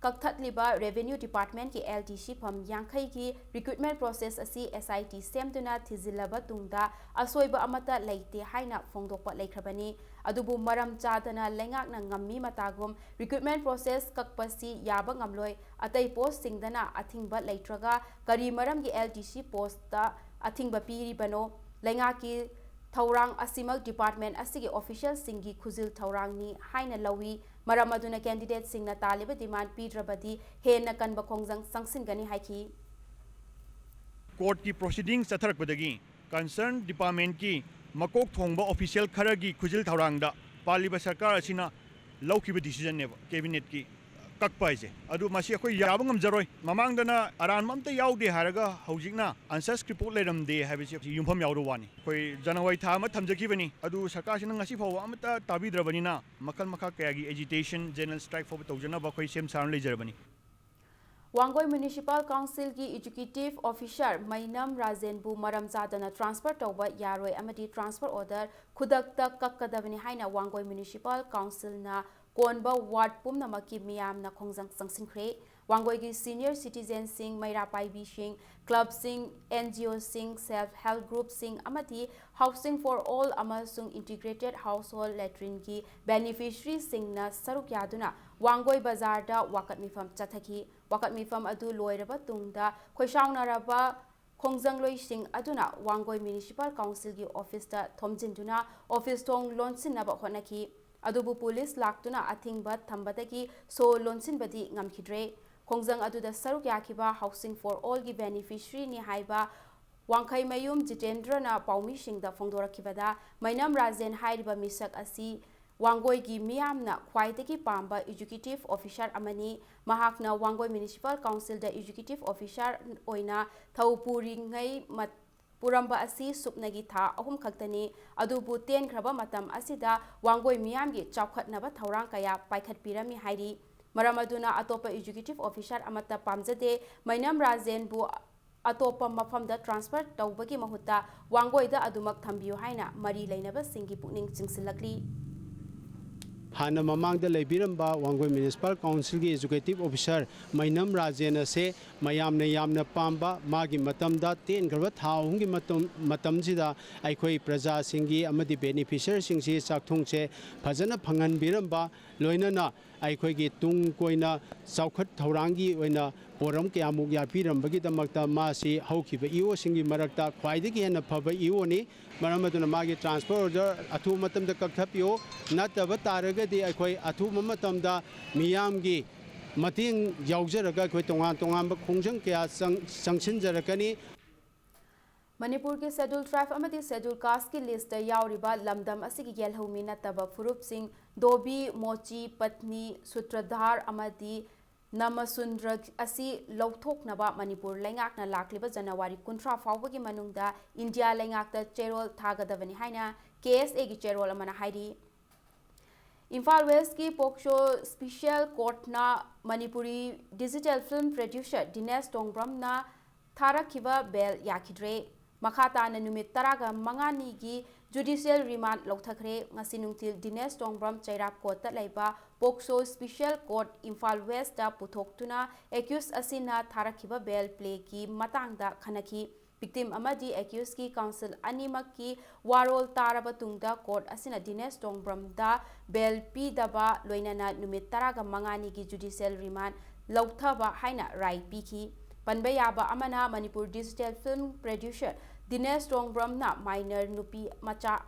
कक्थतलिबा रेवेन्यू डिपार्टमेंट की एलडीसी फम यांखई की रिक्रूटमेंट प्रोसेस असी एसआईटी सेमदुना थिजिलबा तुंगदा असोइबा अमता लेते हाइना फोंदोकपा लेखरबनी अदुबु मरम चादना लेंगाकना ngami matagum recruitment process kakpasi yaba ngamloi atai post singdana athingba leitraga kari maram gi LTC post ta athingba piri bano lengaki thorang asimak department asigi official singi khuzil thorang ni haina lawi maram aduna candidate singna taliba demand pidrabadi hena kanba khongjang sangsingani haiki court की proceeding चथरकपदगी concern department की मकोक थोंबा official खरगी खुजिल थौरांगदा पालिबा सरकार असिना लौखिबा decision ने cabinet की कक्पाइजे अदु मासी अखोय याबा ngमजरोय ममांगदना अरान ममता यावदे हारगा हौजिकना answers report लेरमदे हाबिसे युमफम यावदो वानी कोई जनवरी था म थमजखिबनी अदु सरकारसिना ngasi फाव अमता ताबिद्रबनिना मखल मखा कयागी एजिटेशन जनरल स्ट्राइक फाव तौजना कोई सेम सारन लेजरबनी वांगोई म्युनिसिपल काउंसिल की एजुकेटिव ऑफिसर मैनम राजेनबु मरम चादना ट्रांसफर तौबा यारोय अमदी ट्रांसफर ऑर्डर खुदकता कक्कदबनी हाइना वांगोई म्युनिसिपल काउंसिल ना कोनबा वार्ड पुमनमकी मियामना खोंजंग संगसिनख्रे वांगोई की सीनियर सिटीजन सिंह मैरा पाइबी सिंह क्लब सिंह एनजीओ सिंह सेल्फ हेल्प ग्रुप सिंह अमदी हाउसिंग फॉर ऑल अमसुंग इंटीग्रेटेड हाउस होल्ड लैट्रिन की बेनिफिशियरी सिंहना सरुक यादुना वांगोई बाजार दा वाकत मिफम चथकी वाकत मिफम अदु लोइरबा तुंगदा खोइसाउनारबा खोंजंगलोई सिंह अदुना वांगोई म्युनिसिपल काउंसिल की ऑफिस दा थोमजिनदुना ऑफिस थोंग लोनसिनबा होनकी अदुबु पुलिस लाक्तुना अथिंगबा थंबदगी सो लोनसिनबदी ngamkhidre खोंजंग अदुदा सरुक याखिबा हाउसिंग फॉर ऑल की बेनिफिशियरी नि हाइबा वांखै मयूम जितेंद्रना पाउमी सिंहदा फोंदोरखिबदा मैनम राजेन हाइरिबा मिसक असी वांगोई की मियामना ख्वाइदगी पांबा एजुकेटिव ऑफिसर अमनी महाकना वांगोई म्युनिसिपल काउंसिल दा एजुकेटिव ऑफिसर ओइना थौपुरिंगै पुरंबा असी सुपनगी था अहुम खक्तनी अदुबु तेनख्रबा मतम असिदा वांगोई मियामगी चौखटनबा थौरांग कया पाइखटपिरमी हाइरी मरम अदुना अतोप एजुकेटिव ऑफिसर अमता पामजदे मैनम राजेनबु अतोप मफमदा ट्रांसफर तौबगी महुत्ता वांगोइदा अदुमक थंबियो हाइना मरी लेनबा सिंगी पुनिंग चिंगसिलकली हाना ममांग लेबिरंबा वांगोई म्युनिसिपल काउंसिल की एजुकेटिव ऑफिसर मैनम राजेन से मयामने यामना पांबा मागी मतमदा तेनग्रब थाउंगी मतमजिदा अखोई प्रजा सिंगी अमदि बेनिफिशियरी सिंगसी चाकथुंगसे फजन फंगनबिरंबा लोइनना अखोई तुंग कोइना चौखट थौरांगी ओइना पोरम कयामुक यापीरंबगीदमक्ता मासी हौखिबा इओ सिंगी मरक्ता ख्वाइदगी हेन्ना फबा इओनी मरम अदुना मागी ट्रांसफर ऑर्डर अथु मतमदा कक्थपियो नतब तारगदी अखोई अथु मतमदा मियामगी मतेंग यावजरगा अखोई तोंगान तोंगान खोंजंग कया संगसिनजरकनी मणिपुर के शेड्यूल ट्राइब अमदी शेड्यूल कास्ट की लिस्ट यावरिबा लमदम असिगी येलहौमी नतब फुरुप सिंह दोबी मोची पत्नी सूत्रधार अमदी नमसुंद्र असी लौथोकनबा मणिपुर लेंगाकना लाक्लिबा जनवरी 19 फाउबगी मनुंगदा इंडिया लेंगाकता चेरोल थागदबनी हाइना केएसए की चेरोल अमना हाइरी इम्फाल वेस्ट की पोक्सो स्पेशल कोर्टना Manipuri digital film producer Dinesh टोंगब्रमना थारखिबा बेल याखिद्रे मखाताना नुमित 15 की जुडिशियल रिमांड लौथखरे ngasi nungtil Dinesh Tongbram चैराप court लेबा POCSO special court Imphal west दा पुथोक्तुना एक्यूज असिना थारखिबा बेल प्ले की मतंगदा खनखी victim amadi accused ki counsel animak ki warol taraba tungda court asina Dinesh Tongbram da bail pi daba loinana numit taraga mangani ki judicial remand lauthaba haina right piki panba yaba amana Manipur digital film producer Dinesh Tongbram na minor nupi macha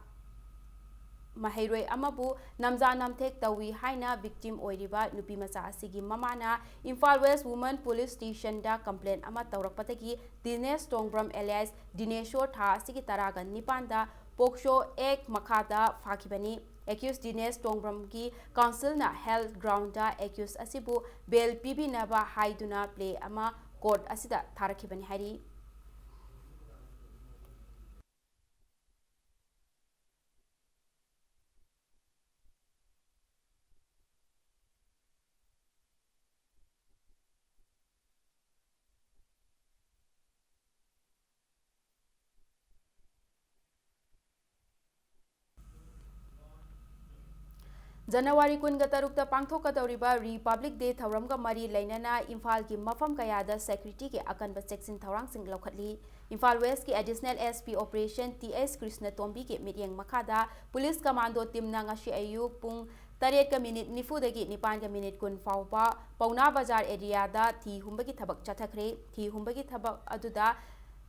Mahairoi amabu namza namthek tawi haina victim oiriba nupi macha asigi mamana Imphal West Women Police Station da complaint ama tawrakpatagi Dinesh Tongbram alias Dineshor tha asigi taraga nipanda Poksho ek makada fakibani accused Dinesh Tongbram ki council na held ground da accused asibu bail pibi naba haiduna play ama court asida tharakibani hari January 23 pangthokadoriba Republic Day thauramga mari lainana Imphal ki mafam kayada security ki akanba section thaurang sing laukhatli Imphal West ki additional SP operation TS Krishna Tombi ki mityeng makhada police commando team na ngashi ayuk pung 8 nifu dagi 9 kun fauba Pauna Bazar area da thi humbagi thabak chathakre thi humbagi thabak aduda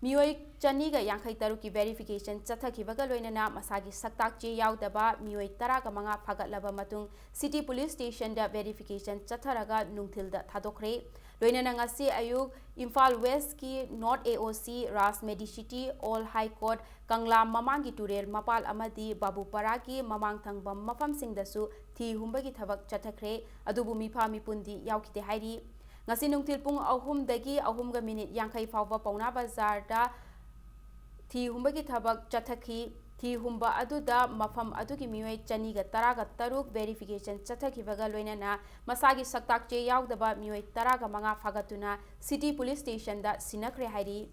Mioi Chaniga Yankai Taruki verification Chathakivaga Loinana Masagi Saktak J Yaudaba Mioi Taraga Manga Pagat Laba Matung City Police Station da verification Chatharaga Nungtilda Thadokre Loinana Ngasi Ayuk Imphal West ki North AOC Ras Medicity All High Court Kangla Mamangi Turel Mapal Amadi Babu Paraki Mamang Thangbam Mafam Singdasu Thi Humbagi Thabak Chathakre Adubu Mipa Mipundi Yaukite Hairi Ngasi nungtil pung ahum dagi ahum ga minute yangkai fawba Pauna Bazar da thi humbagi thabak chathaki thi humba aduda mafam adugi miwai chani ga taraga taruk verification chathaki baga loinana masagi saktak che yaudaba miwai taraga manga fagatuna city police station da sinakre hairi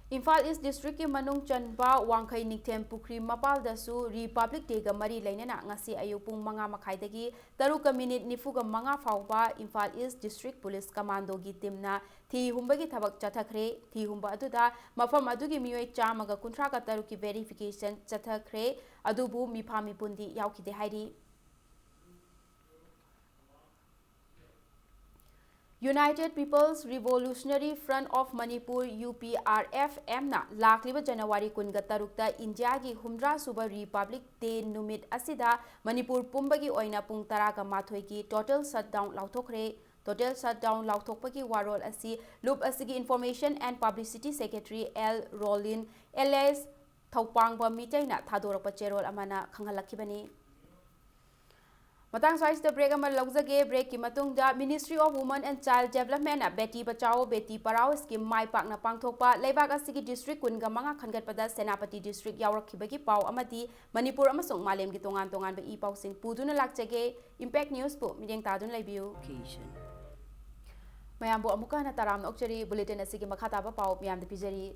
Imphal East District ki manung chanba wangkai nikthem pukri mapal dasu Republic Day ga mari lainana ngasi ayupung manga makhaidagi taruka minute nifuga manga fawba Imphal East District Police Commando gi teamna thi humbagi thabak chathakre thi humba aduda mafam adugi mioi chamaga kunthra ga taruki verification chathakre adubu mifami pundi yaukide hairi United People's Revolutionary Front of Manipur UPRF na lakliba January 23 India gi humdra suba Republic Day numit asida Manipur pumbagi oina pung taraga mathoi gi total shutdown lauthokre total shutdown lauthokpagi warol asi loop asigi Information and Publicity Secretary L Rolin LS Thopangba mitaina thadorakpa cherol amana khanghalakibani Matang size the break amal laujage break ki matung da Ministry of Women and Child Development na Beti Bachao Beti Parao scheme mai pak na pangthokpa leibak asigi district kunga manga khangatpada Senapati district yawrakhibagi pau amadi Manipur amasung malem gi tongan tongan ba I pau sing puduna lakchage Impact News po mideng tadun laibiu mayambo amuka na taram okchari bulletin asigi makhata ba pau miyam de pijari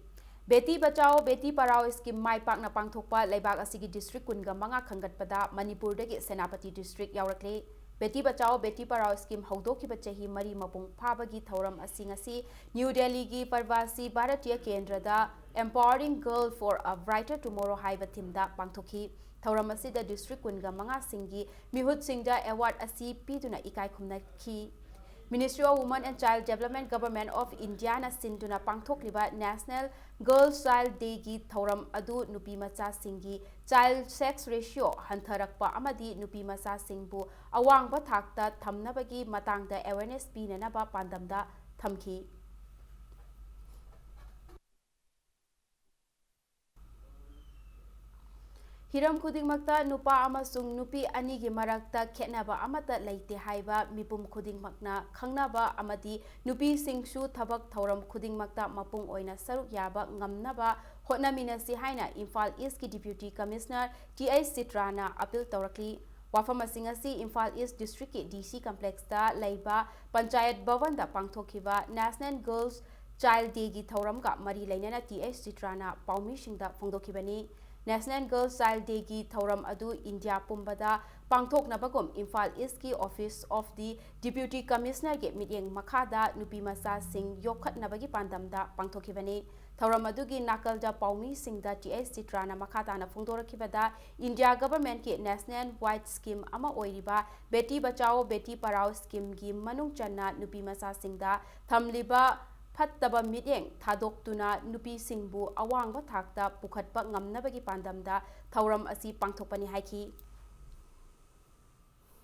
Beti Bachao Beti Parao scheme mai pak na pangthokpa leibak asigi district kunga manga khangatpada Manipur dagi Senapati district yawrakle Beti Bachao Beti Parao scheme haudokiba chahi mari mapung phabagi thauram asingasi New Delhi gi Parvasi Bharatiya Kendra da Empowering Girl for a Brighter Tomorrow haiba theme da pangthokhi thauram asida district kunga manga singi mihut singda award asi piduna ikai khumnakhi Ministry of Women and Child Development Government of India na sinduna pangthokliba National Girls Child Day gi thauram adu nupi macha singi child sex ratio hantharakpa amadi nupi macha singbu awangba thakta thamnabagi matangda awareness pinanaba pandamda thamki Hiram khudingmakta nupa amasung nupi ani gi marakta khetnaba amata leite haiba mipum khudingmakna khangnaba amadi nupi singsu thabak thauram khudingmakta mapung oina saruk yaba ngamnaba hotnaminasi haina Imphal East ki Deputy Commissioner TS Citrana appeal tawrakli wafam asingasi Imphal East District ki DC Complex da leiba Panchayat Bhavan da pangthokhiba National Girls Child Day gi thauram ga mari lainana TS Citrana paumi singda phongdokhibani National Girls Child Day ki thauram adu India pumbada pangthoknabagum Imphal East ki Office of the Deputy Commissioner ge mityeng makhada nupi macha sing yokhatnabagi pandamda pangthokibani. Thauram adugi nakalda paumi singda TS Chitrana makhatana phongdorakibada India government ki National White Scheme ama oiriba Beti Bachao Beti Parao scheme gi manung channa nupi macha singda thamliba Fattaba mityeng thadok nupi singbu awangba thakta pukhatpa ngamnabagi pandamda thauram asi pangthokpani haiki.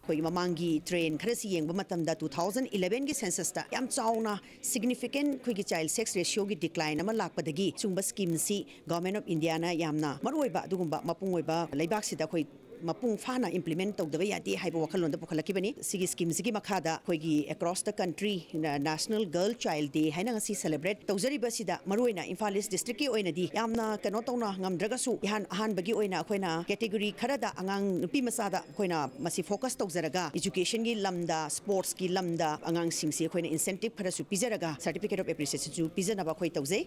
Mamangi train Kresi Yang Matamda 2011 census ta Yam Chauna significant quick child sex ratio gi decline ama lakpadagi chungba scheme si Government of India na yamna maroiba dugumba mapungoiba laibak sida khoi mapung fana implement tawdaba yadi haiba wakhalon da pukhalakibani sigi scheme sigi makhada khoigi across the country National Girl Child Day haina ngasi celebrate tawjari basida maroina Imphal East district ki oina di yamna kano tawna ngamdraga su ihan ahan bagi oina khoina category kharada angang nupi masada khoina masi focus tawjaraga education gi lamda sports gi lamda angang singsi khoina incentive khara su pizaraga certificate of appreciation su pizana ba khoi tawjai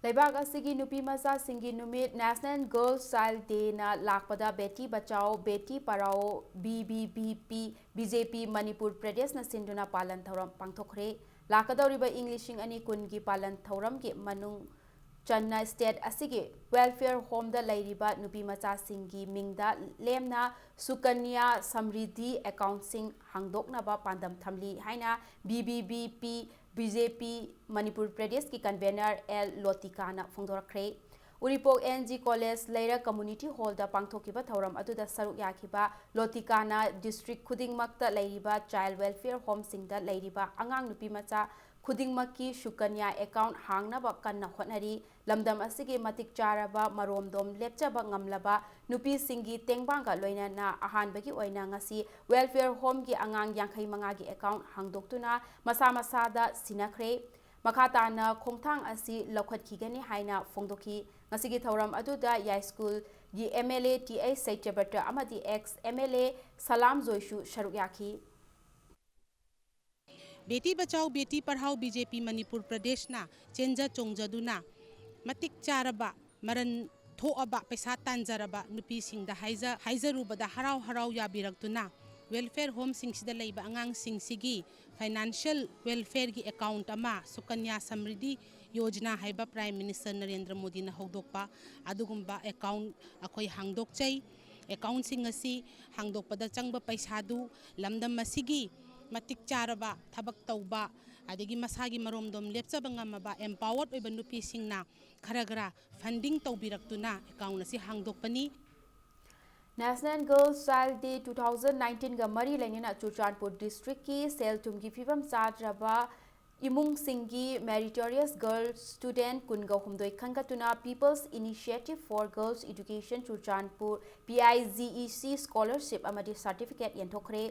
Laibag asigi nupi macha singi numit National Girls Child Day na lakpada Beti Bachao Beti Parao BBBP BJP Manipur Pradesh na sinduna palan thauram pangthokre lakadoriba Englishing ani kungi palan thauram ge manung Channa State asigi welfare home da lairiba nupi macha singi mingda lemna Sukanya Samriddhi account sing hangdokna ba pandam thamli haina BBBP BJP Manipur Pradesh ki convener L Lotikana phongdorakre Uripok NG College Leira Community Hall da pangthokiba thauram aduda saruk yakiba Lotikana district khudingmakta leiriba child welfare home singda leiriba angang nupi macha khudingmakki Sukanya account hangnaba kanna hotnari lamdam asigi matik charaba maromdom lepchaba ngamlaba nupi singi tengbanga loinana ahanbagi oina ngasi welfare home gi angang yankhai manga gi account hangdoktuna masa masada sinakre makhatana khongthang asi lokhatkigani haina phongdoki ngasigi thauram aduda yai school gi MLA TA Saitebatra amadi ex MLA Salam Joishu sharuk yaki Beti Bachao Beti Padhao BJP Manipur प्रदेश ना चेंजा चोंजदुना मतिक चारबा मरन थोअबा पैसा तांजरबा नुपी सिंगदा हाइजरुबदा हराव हराव याबिरक्तुना welfare home सिंगसिदा लेबा अंगांग सिंगसिगी financial welfare की account अमा सुकन्या समृद्धि योजना हाइबा prime minister Narendra Modi ना होदोकपा अदुगुंबा अकाउंट अखोय हांगदोकचै अकाउंट सिंग असि हांगदोकपदा चंगबा पैसादु लमदम मसिगी matik charaba thabak tauba adigi masagi maromdom lepchaba ngamaba empowered oiba nupi singna kharagara funding tawbiraktuna account asi hangdokpani National Girls Child Day 2019 ga mari lainina Churchandpur district ki seltum gi phibam chadraba imung singi meritorious girl student kunga humdoi khangatuna People's Initiative for Girls Education Churchandpur PIGEC scholarship amadi certificate yenthokre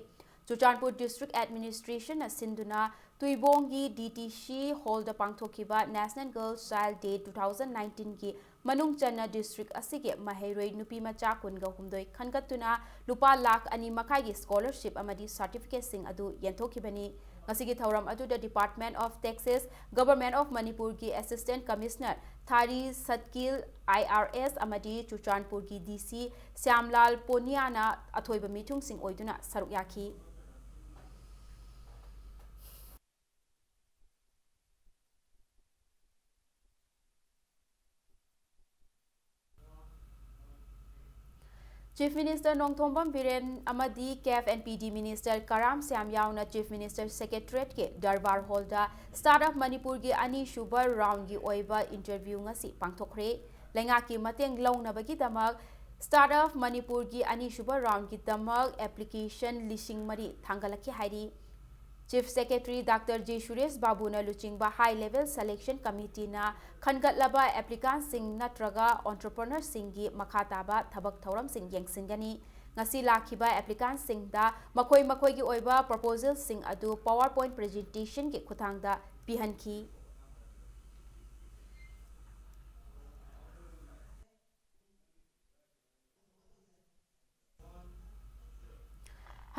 Churchandpur District Administration Sinduna Tuibongi DTC Hall the Pangthokiba National Girls Child Day 2019 ki Manung Channa District asige Mahairoi Nupi Macha Kunga Humdoi Khangatuna Lupa Lakh Ani Makai gi scholarship amadi certificate sing adu yenthokibani ngasigi thauram adu the Department of Taxes Government of Manipur ki Assistant Commissioner Thari Satkil IRS amadi Churchandpur ki DC Syamlal Poniana athoiba mithung sing oiduna saruk yaki Chief Minister Nongthombam Biren Amadi CAF and PD Minister Karam Syam Yauna Chief Minister Secretariat ke Darbar Hall da Startup Manipur gi ani shuba round gi oiba interview ngasi pangthokre lenga ki mateng launabagi damak Startup Manipur gi ani shuba round gi damak application lising mari thangalaki hairi Chief Secretary Dr. J. Suresh Babu na luchingba High Level Selection Committee na khangatlaba applicant sing natraga entrepreneur singi makhataba thabak thauram sing yengsingani ngasi lakhiba applicant sing da makoi gi oiba proposal sing adu PowerPoint presentation ki khuthangda pihanki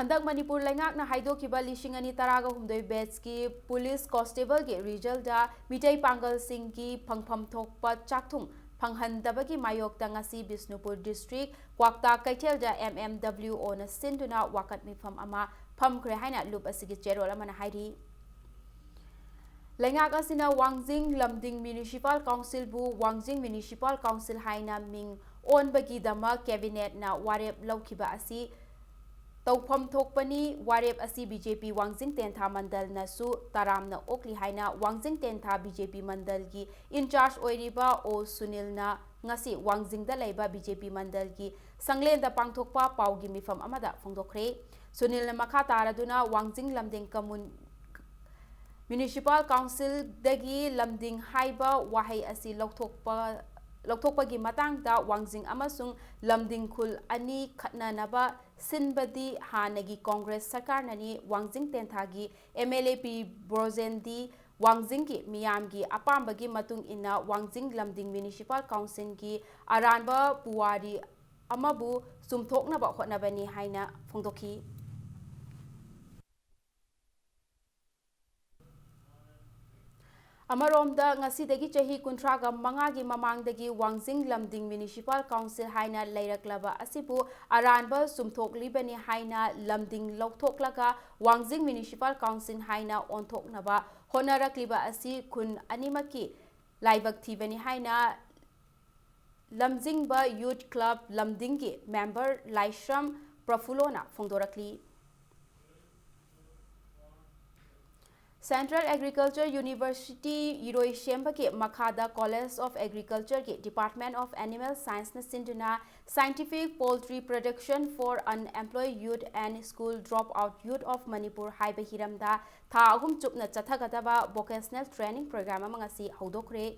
Handak Manipur Lengak na haido kiba lishing ani taraga humdoi batch ki police constable ge result da mitai pangal sing ki phangpham thokpa chakthung ꯐꯪꯍꯟꯗꯕꯒꯤ ꯃꯥꯌꯣꯛꯇ ꯉꯁꯤ Bishnupur district ꯀ꯭ꯋꯥꯛꯇꯥ ꯀꯩꯊꯦꯜꯗ MMWOꯅ ꯁꯤꯟꯗꯨꯅ ꯋꯥꯀꯠ ꯃꯤꯐꯝ ꯑꯃ ꯐꯝꯈ꯭ꯔꯦ ꯍꯥꯏꯅ ꯂꯨꯞ ꯑꯁꯤꯒꯤ ꯆꯦꯔꯣꯜ ꯑꯃꯅ ꯍꯥꯏꯔꯤ ꯂꯩꯉꯥꯛ ꯑꯁꯤꯅ ꯋꯥꯡꯖꯤꯡ ꯂꯝꯗꯤꯡ ꯃ꯭ꯌꯨꯅꯤꯁꯤꯄꯥꯜ ꯀꯥꯎꯟꯁꯤꯜꯕꯨ ꯋꯥꯡꯖꯤꯡ ꯃ꯭ꯌꯨꯅꯤꯁꯤꯄꯥꯜ ꯀꯥꯎꯟꯁꯤꯜ ꯍꯥꯏꯅ ꯃꯤꯡ ꯑꯣꯟꯕꯒꯤꯗꯃꯛ ꯀꯦꯕꯤꯅꯦꯠꯅ ꯋꯥꯔꯦꯞ ꯂꯧꯈꯤꯕ ꯑꯁꯤ ꯇꯧꯐꯝ ꯊꯣꯛꯄꯅꯤ ꯋꯥꯔꯦꯞ ꯑꯁꯤ BJP ꯋꯥꯡꯖꯤꯡ ꯇꯦꯟꯊꯥ ꯃꯟꯗꯜꯅꯁꯨ ꯇꯔꯥꯝꯅ ꯑꯣꯛꯂꯤ ꯍꯥꯏꯅ ꯋꯥꯡꯖꯤꯡ ꯇꯦꯟꯊꯥ BJP ꯃꯟꯗꯜꯒꯤ ꯏꯟꯆꯥꯔꯖ ꯑꯣꯏꯔꯤꯕ O ꯁꯨꯅꯤꯜꯅ ꯉꯁꯤ ꯋꯥꯡꯖꯤꯡꯗ ꯂꯩꯕ BJP ꯃꯟꯗꯜꯒꯤ ꯁꯪꯂꯦꯟꯗ ꯄꯥꯡꯊꯣꯛꯄ ꯄꯥꯎꯒꯤ ꯃꯤꯐꯝ ꯑꯃꯗ ꯐꯣꯡꯗꯣꯛꯈ꯭ꯔꯦ ꯁꯨꯅꯤꯜꯅ ꯃꯈꯥ ꯇꯥꯔꯗꯨꯅ ꯋꯥꯡꯖꯤꯡ ꯂꯝꯗꯤꯡ ꯃ꯭ꯌꯨꯅꯤꯁꯤꯄꯥꯜ ꯀꯥꯎꯟꯁꯤꯜꯗꯒꯤ ꯂꯝꯗꯤꯡ ꯍꯥꯏꯕ ꯋꯥꯍꯩ ꯑꯁꯤ ꯂꯧꯊꯣꯛꯄꯒꯤ ꯃꯇꯥꯡꯗ ꯋꯥꯡꯖꯤꯡ ꯑꯃꯁꯨꯡ ꯂꯝꯗꯤꯡ ꯈꯨꯜ ꯑꯅꯤ ꯈꯠꯅꯅꯕ ꯁꯤꯟꯕꯗꯤ ꯍꯥꯟꯅꯒꯤ ꯀꯣꯡꯒ꯭ꯔꯦꯁ ꯁꯔꯀꯥꯔꯅꯅꯤ ꯋꯥꯡꯖꯤꯡ ꯇꯦꯟꯊꯥꯒꯤ MLA P ꯕ꯭ꯔꯣꯖꯦꯟꯗꯤ ꯋꯥꯡꯖꯤꯡꯒꯤ ꯃꯤꯌꯥꯝꯒꯤ ꯑꯄꯥꯝꯕꯒꯤ ꯃꯇꯨꯡ ꯏꯟꯅ ꯋꯥꯡꯖꯤꯡ ꯂꯝꯗꯤꯡ ꯃ꯭ꯌꯨꯅꯤꯁꯤꯄꯥꯜ ꯀꯥꯎꯟꯁꯤꯜꯒꯤ ꯑꯔꯥꯟꯕ ꯄꯨꯋꯥꯔꯤ ꯑꯃꯕꯨ ꯆꯨꯝꯊꯣꯛꯅꯕ ꯍꯣꯠꯅꯕꯅꯤ ꯍꯥꯏꯅ ꯐꯣꯡꯗꯣꯛꯈꯤ ꯑꯃꯔꯣꯝꯗ ꯉꯁꯤꯗꯒꯤ ꯆꯍꯤ 35ꯒꯤ ꯃꯃꯥꯡꯗꯒꯤ ꯋꯥꯡꯖꯤꯡ ꯂꯝꯗꯤꯡ ꯃ꯭ꯌꯨꯅꯤꯁꯤꯄꯥꯜ ꯀꯥꯎꯟꯁꯤꯜ ꯍꯥꯏꯅ ꯂꯩꯔꯛꯂꯕ ꯑꯁꯤꯕꯨ ꯑꯔꯥꯟꯕ ꯆꯨꯝꯊꯣꯛꯂꯤꯕꯅꯤ ꯍꯥꯏꯅ ꯂꯝꯗꯤꯡ ꯂꯧꯊꯣꯛꯂꯒ ꯋꯥꯡꯖꯤꯡ ꯃ꯭ꯌꯨꯅꯤꯁꯤꯄꯥꯜ ꯀꯥꯎꯟꯁꯤꯜ ꯍꯥꯏꯅ ꯑꯣꯟꯊꯣꯛꯅꯕ ꯍꯣꯠꯅꯔꯛꯂꯤꯕ ꯑꯁꯤ ꯈꯨꯟ ꯑꯅꯤꯃꯛꯀꯤ ꯂꯥꯏꯕꯛ ꯊꯤꯕꯅꯤ ꯍꯥꯏꯅ ꯂꯝꯖꯤꯡꯕ ꯌꯨꯊ ꯀ꯭ꯂꯕ ꯂꯝꯗꯤꯡꯒꯤ ꯃꯦꯝꯕꯔ ꯂꯥꯏꯁ꯭ꯔꯝ ꯄ꯭ꯔꯐꯨꯜꯂꯣꯅ ꯐꯣꯡꯗꯣꯔꯛꯂꯤ Central Agriculture University Iroisemba Makhada College of Agriculture Department of Animal Science Sinduna Scientific Poultry Production for Unemployed Youth and School Dropout Youth of Manipur Haiba Hiramda Tha Ahum Chupna Chathagadaba Vocational Training Program Amangasi Haudokre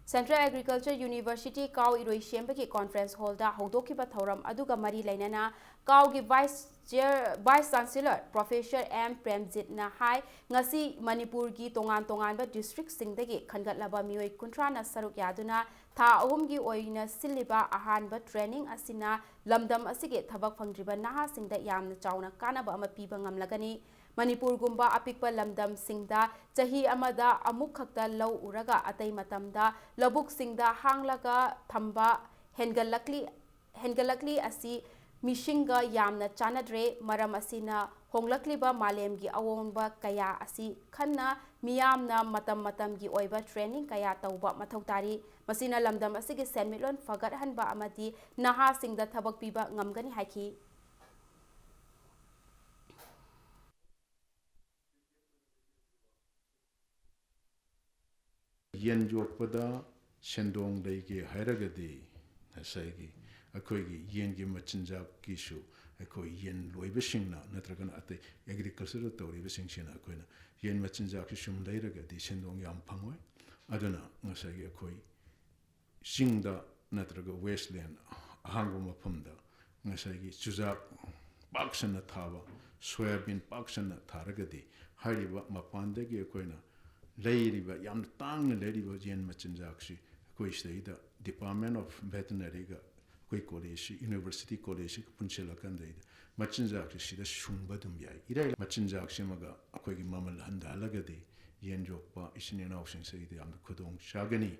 Central Agriculture University Kau Iroisemba Conference Hall da Haudokiba Thoram Aduga Mari Lainana Kau gi Vice Chancellor Professor M Premjit na hai ngasi Manipur gi tongan ba district singdagi khangatlaba mioi kuntrana saruk yaduna tha ahum gi oina siliba ahan ba training asina lamdam asige thabak phangriba naha singda yamna chauna kanaba ama piba ngamlagani Manipur gumba apikpa lamdam singda chahi amada amuk khakta lau uraga atai matamda labuk singda hanglaga thamba hengalakli asi Mishinga yamna chanadre maram asina honglakliba malemgi awongba kaya asi khanna miyamna matamgi oiba training kaya tauba mathautari masina lamdam asigi senmilon fagat hanba amati naha singda thabak piba ngamgani haiki yen jokpada sendong leige hairagadi asaigi अखोई येन की मचिंजाब कीशु अखोई येन लोइबसिंगना नत्रगन अते agriculture तौरिबसिंगसिना अखोइना येन मचिंजाब की सुम लेरगदि सेंदोंग याम फंगोय अदुना ngसागी अखोई सिंगदा नत्रग Westland अहांगो मफमदा ngसागी चुजाक पाक्सना थाबा soybean पाक्सना थारगदि हारिबा मपानदगी अखोइना लेरिबा याम तांगना लेरिबा येन मचिंजाबसि अखोई स्टेदा department of veterinary गा कोई कॉलेज यूनिवर्सिटी कॉलेज पुंचलकंद मचिंजाक सिदा सुंबा दुम याई इराई मचिंजाक सिमगा अखोई ममल हंदालगदि येन जोपा इसिने नाउसिंग सहित याम खुदोंग शागनी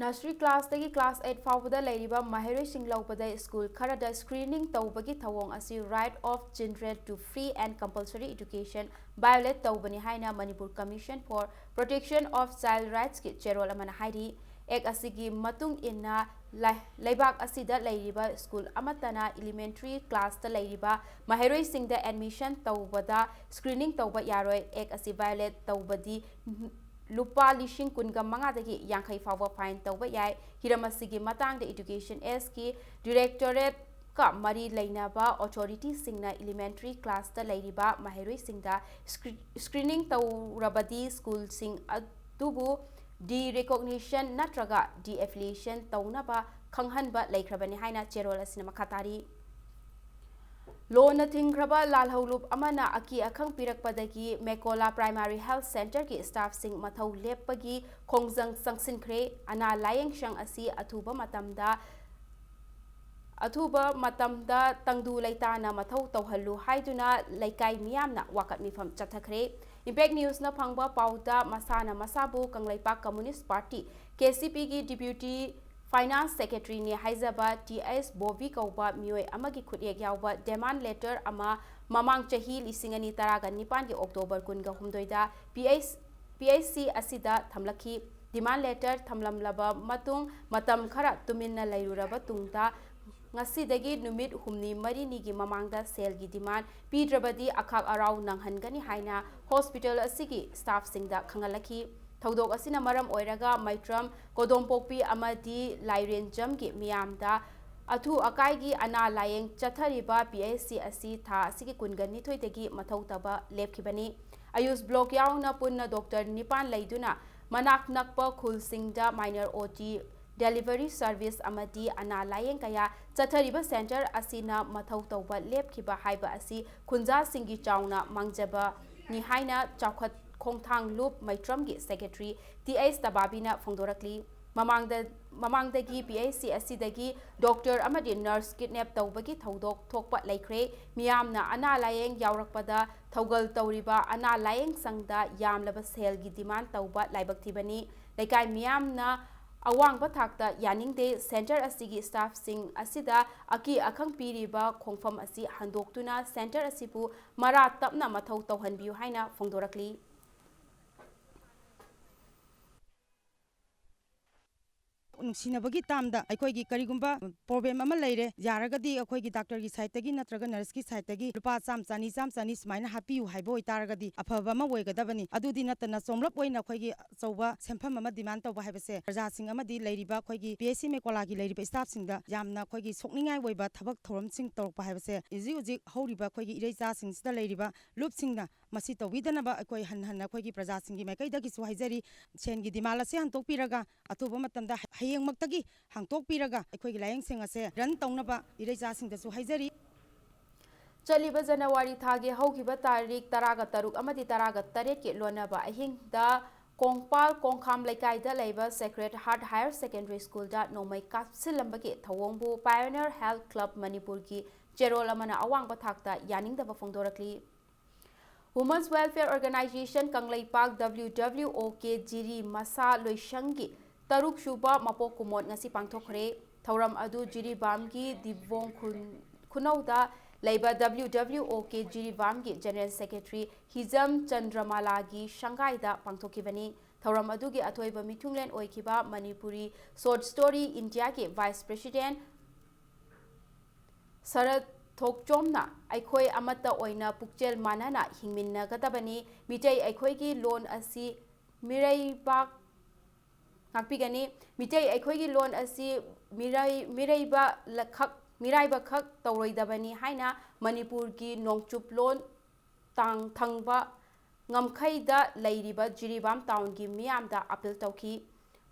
Nursery class tagi class 8 fawda leiriba maheroi singlaupada school kharada screening tawbagi thawong asi right of children to free and compulsory education violate tawbani haina Manipur Commission for Protection of Child Rights ki cherol amana hairi ek asigi matung inna laibak asida leiriba school amatana elementary class ta leiriba maheroi singda admission tawbada screening tawba yaroi ek asi violate tawbadi lupa lishing kunga manga dagi yankai fawa fine tawba yai hiramasigi matang the education s ki directorate ka mari lainaba authority singna elementary class ta leiriba maheroi singda screening tawrabadi school sing adubu de-recognition natraga de-affiliation taunaba khanghanba laikhrabani haina cherol asina makhatari Lona Thingraba Lalhaulup Amana Aki Akhang Pirakpadagi Mekola Primary Health Center ki staff sing mathau lepagi khongjang sangsinkre ana layeng shang asi athuba matamda tangdu laitana mathau tawhallu haiduna laikai miyamna wakat mifam chathakre Impact News na phangba pauda masana masabu Kanglaipak Communist Party KCP gi Deputy Finance Secretary ni haizaba TS Bobby kauba mioi amagi khutyak yauba demand letter ama mamang chahi lisingani taraga nipan ki October kunga humdoida PAC asida thamlaki demand letter thamlamlaba matung matam khara tuminna lairuraba tungta ngasidagi numit humni marini gi mamangda sel gi demand pidrabadi akhak arau nanghangani haina hospital asigi staff singda khangalaki Thaudok asina maram oiraga maitram kodompokpi amadi lairenjam gi miyamda athu akai gi ana layeng chathariba PAC asi tha asigi kungani thoidagi mathau taba lepkhibani Ayush block yauna punna Dr. Nipan Laiduna manak nakpa khulsingda minor OT delivery service amadi ana layeng kaya chathariba center asina mathau tauba lepkhiba haiba asi khunja singi chauna mangjaba ni haina chawkhat Khongthang Loop Maitramgi Secretary TS Tababina Fongdorakli Mamangdagi PAC asidagi Doctor amadi nurse kidnap tawbagi thaudok thokpa laikre miyamna ana layeng yaurakpada thaugal tawriba ana layeng sangda yamlaba selgi demand tawba laibaktibani laikai miyamna awang bathakta yaningde center asigi staff sing asida aki akhang piriba khongfam asi handoktuna center asipu mara tapna mathau tawhanbiu haina Fongdorakli Sinabagi tamda aikoigi karigumba problem ama leire yaragadi aikoigi doctor gi side tagi natraga nurse gi side tagi rupa cham chani smaina happy haibo itaragadi afaba ma oigadabani adudi natana somlap oina aikoigi chauba sempham ama demand tawba haibase praja sing amadi leiriba aikoigi PSC mekola gi leiriba staff singda yamna aikoigi sokningai oiba thabak thoram sing tawrpa haibase uji horiba aikoigi ireja sing sida leiriba loop singna masi tawbidanaba aikoi han aikoigi praja singi maikaidagi su haijari sengi dimala se hantok piraga atuba matamda hayeng maktagi hangtok piraga aikoigi layeng sing ase ran tawnaba ireja sing dasu haijari Chaliba January thagi haukiba tarik taraga taruk amadi taraga taret ke lonaba ahingda Kongpal Kongkham Laikai Laiba Sacred Heart Higher Secondary School da nomai kapsilambagi thawongbu Pioneer Health Club Manipur ki Cherol amana awang bathakta yaningdaba Fongdorakli Women's Welfare Organization Kanglaipak WWOK Jiri Masa Loishangi Taruk Shuba Mapok Kumot ngasi pangthokre Thauram adu Jiri Bamgi Dibong Kunauda Laiba WWOK Jiri Bamgi General Secretary Hizam Chandramalagi Shanghai da pangthokibani Thauram adugi athoiba mithunglen oikiba Manipuri Short Story India ke Vice President Sarat Thokchomna Aikoi Amata Oina Pukchel Manana Hingminna Gatabani Mitei Aikoigi Loan Asi Miraibak Nakpigani Mitei Aikoigi Loan Asi Miraiba Khak Tauroidabani Haina Manipur ki Nongchup Loan Tang Thangba Ngamkhaida Lairiba Jiribam Town ki Miyamda Appeal Tauki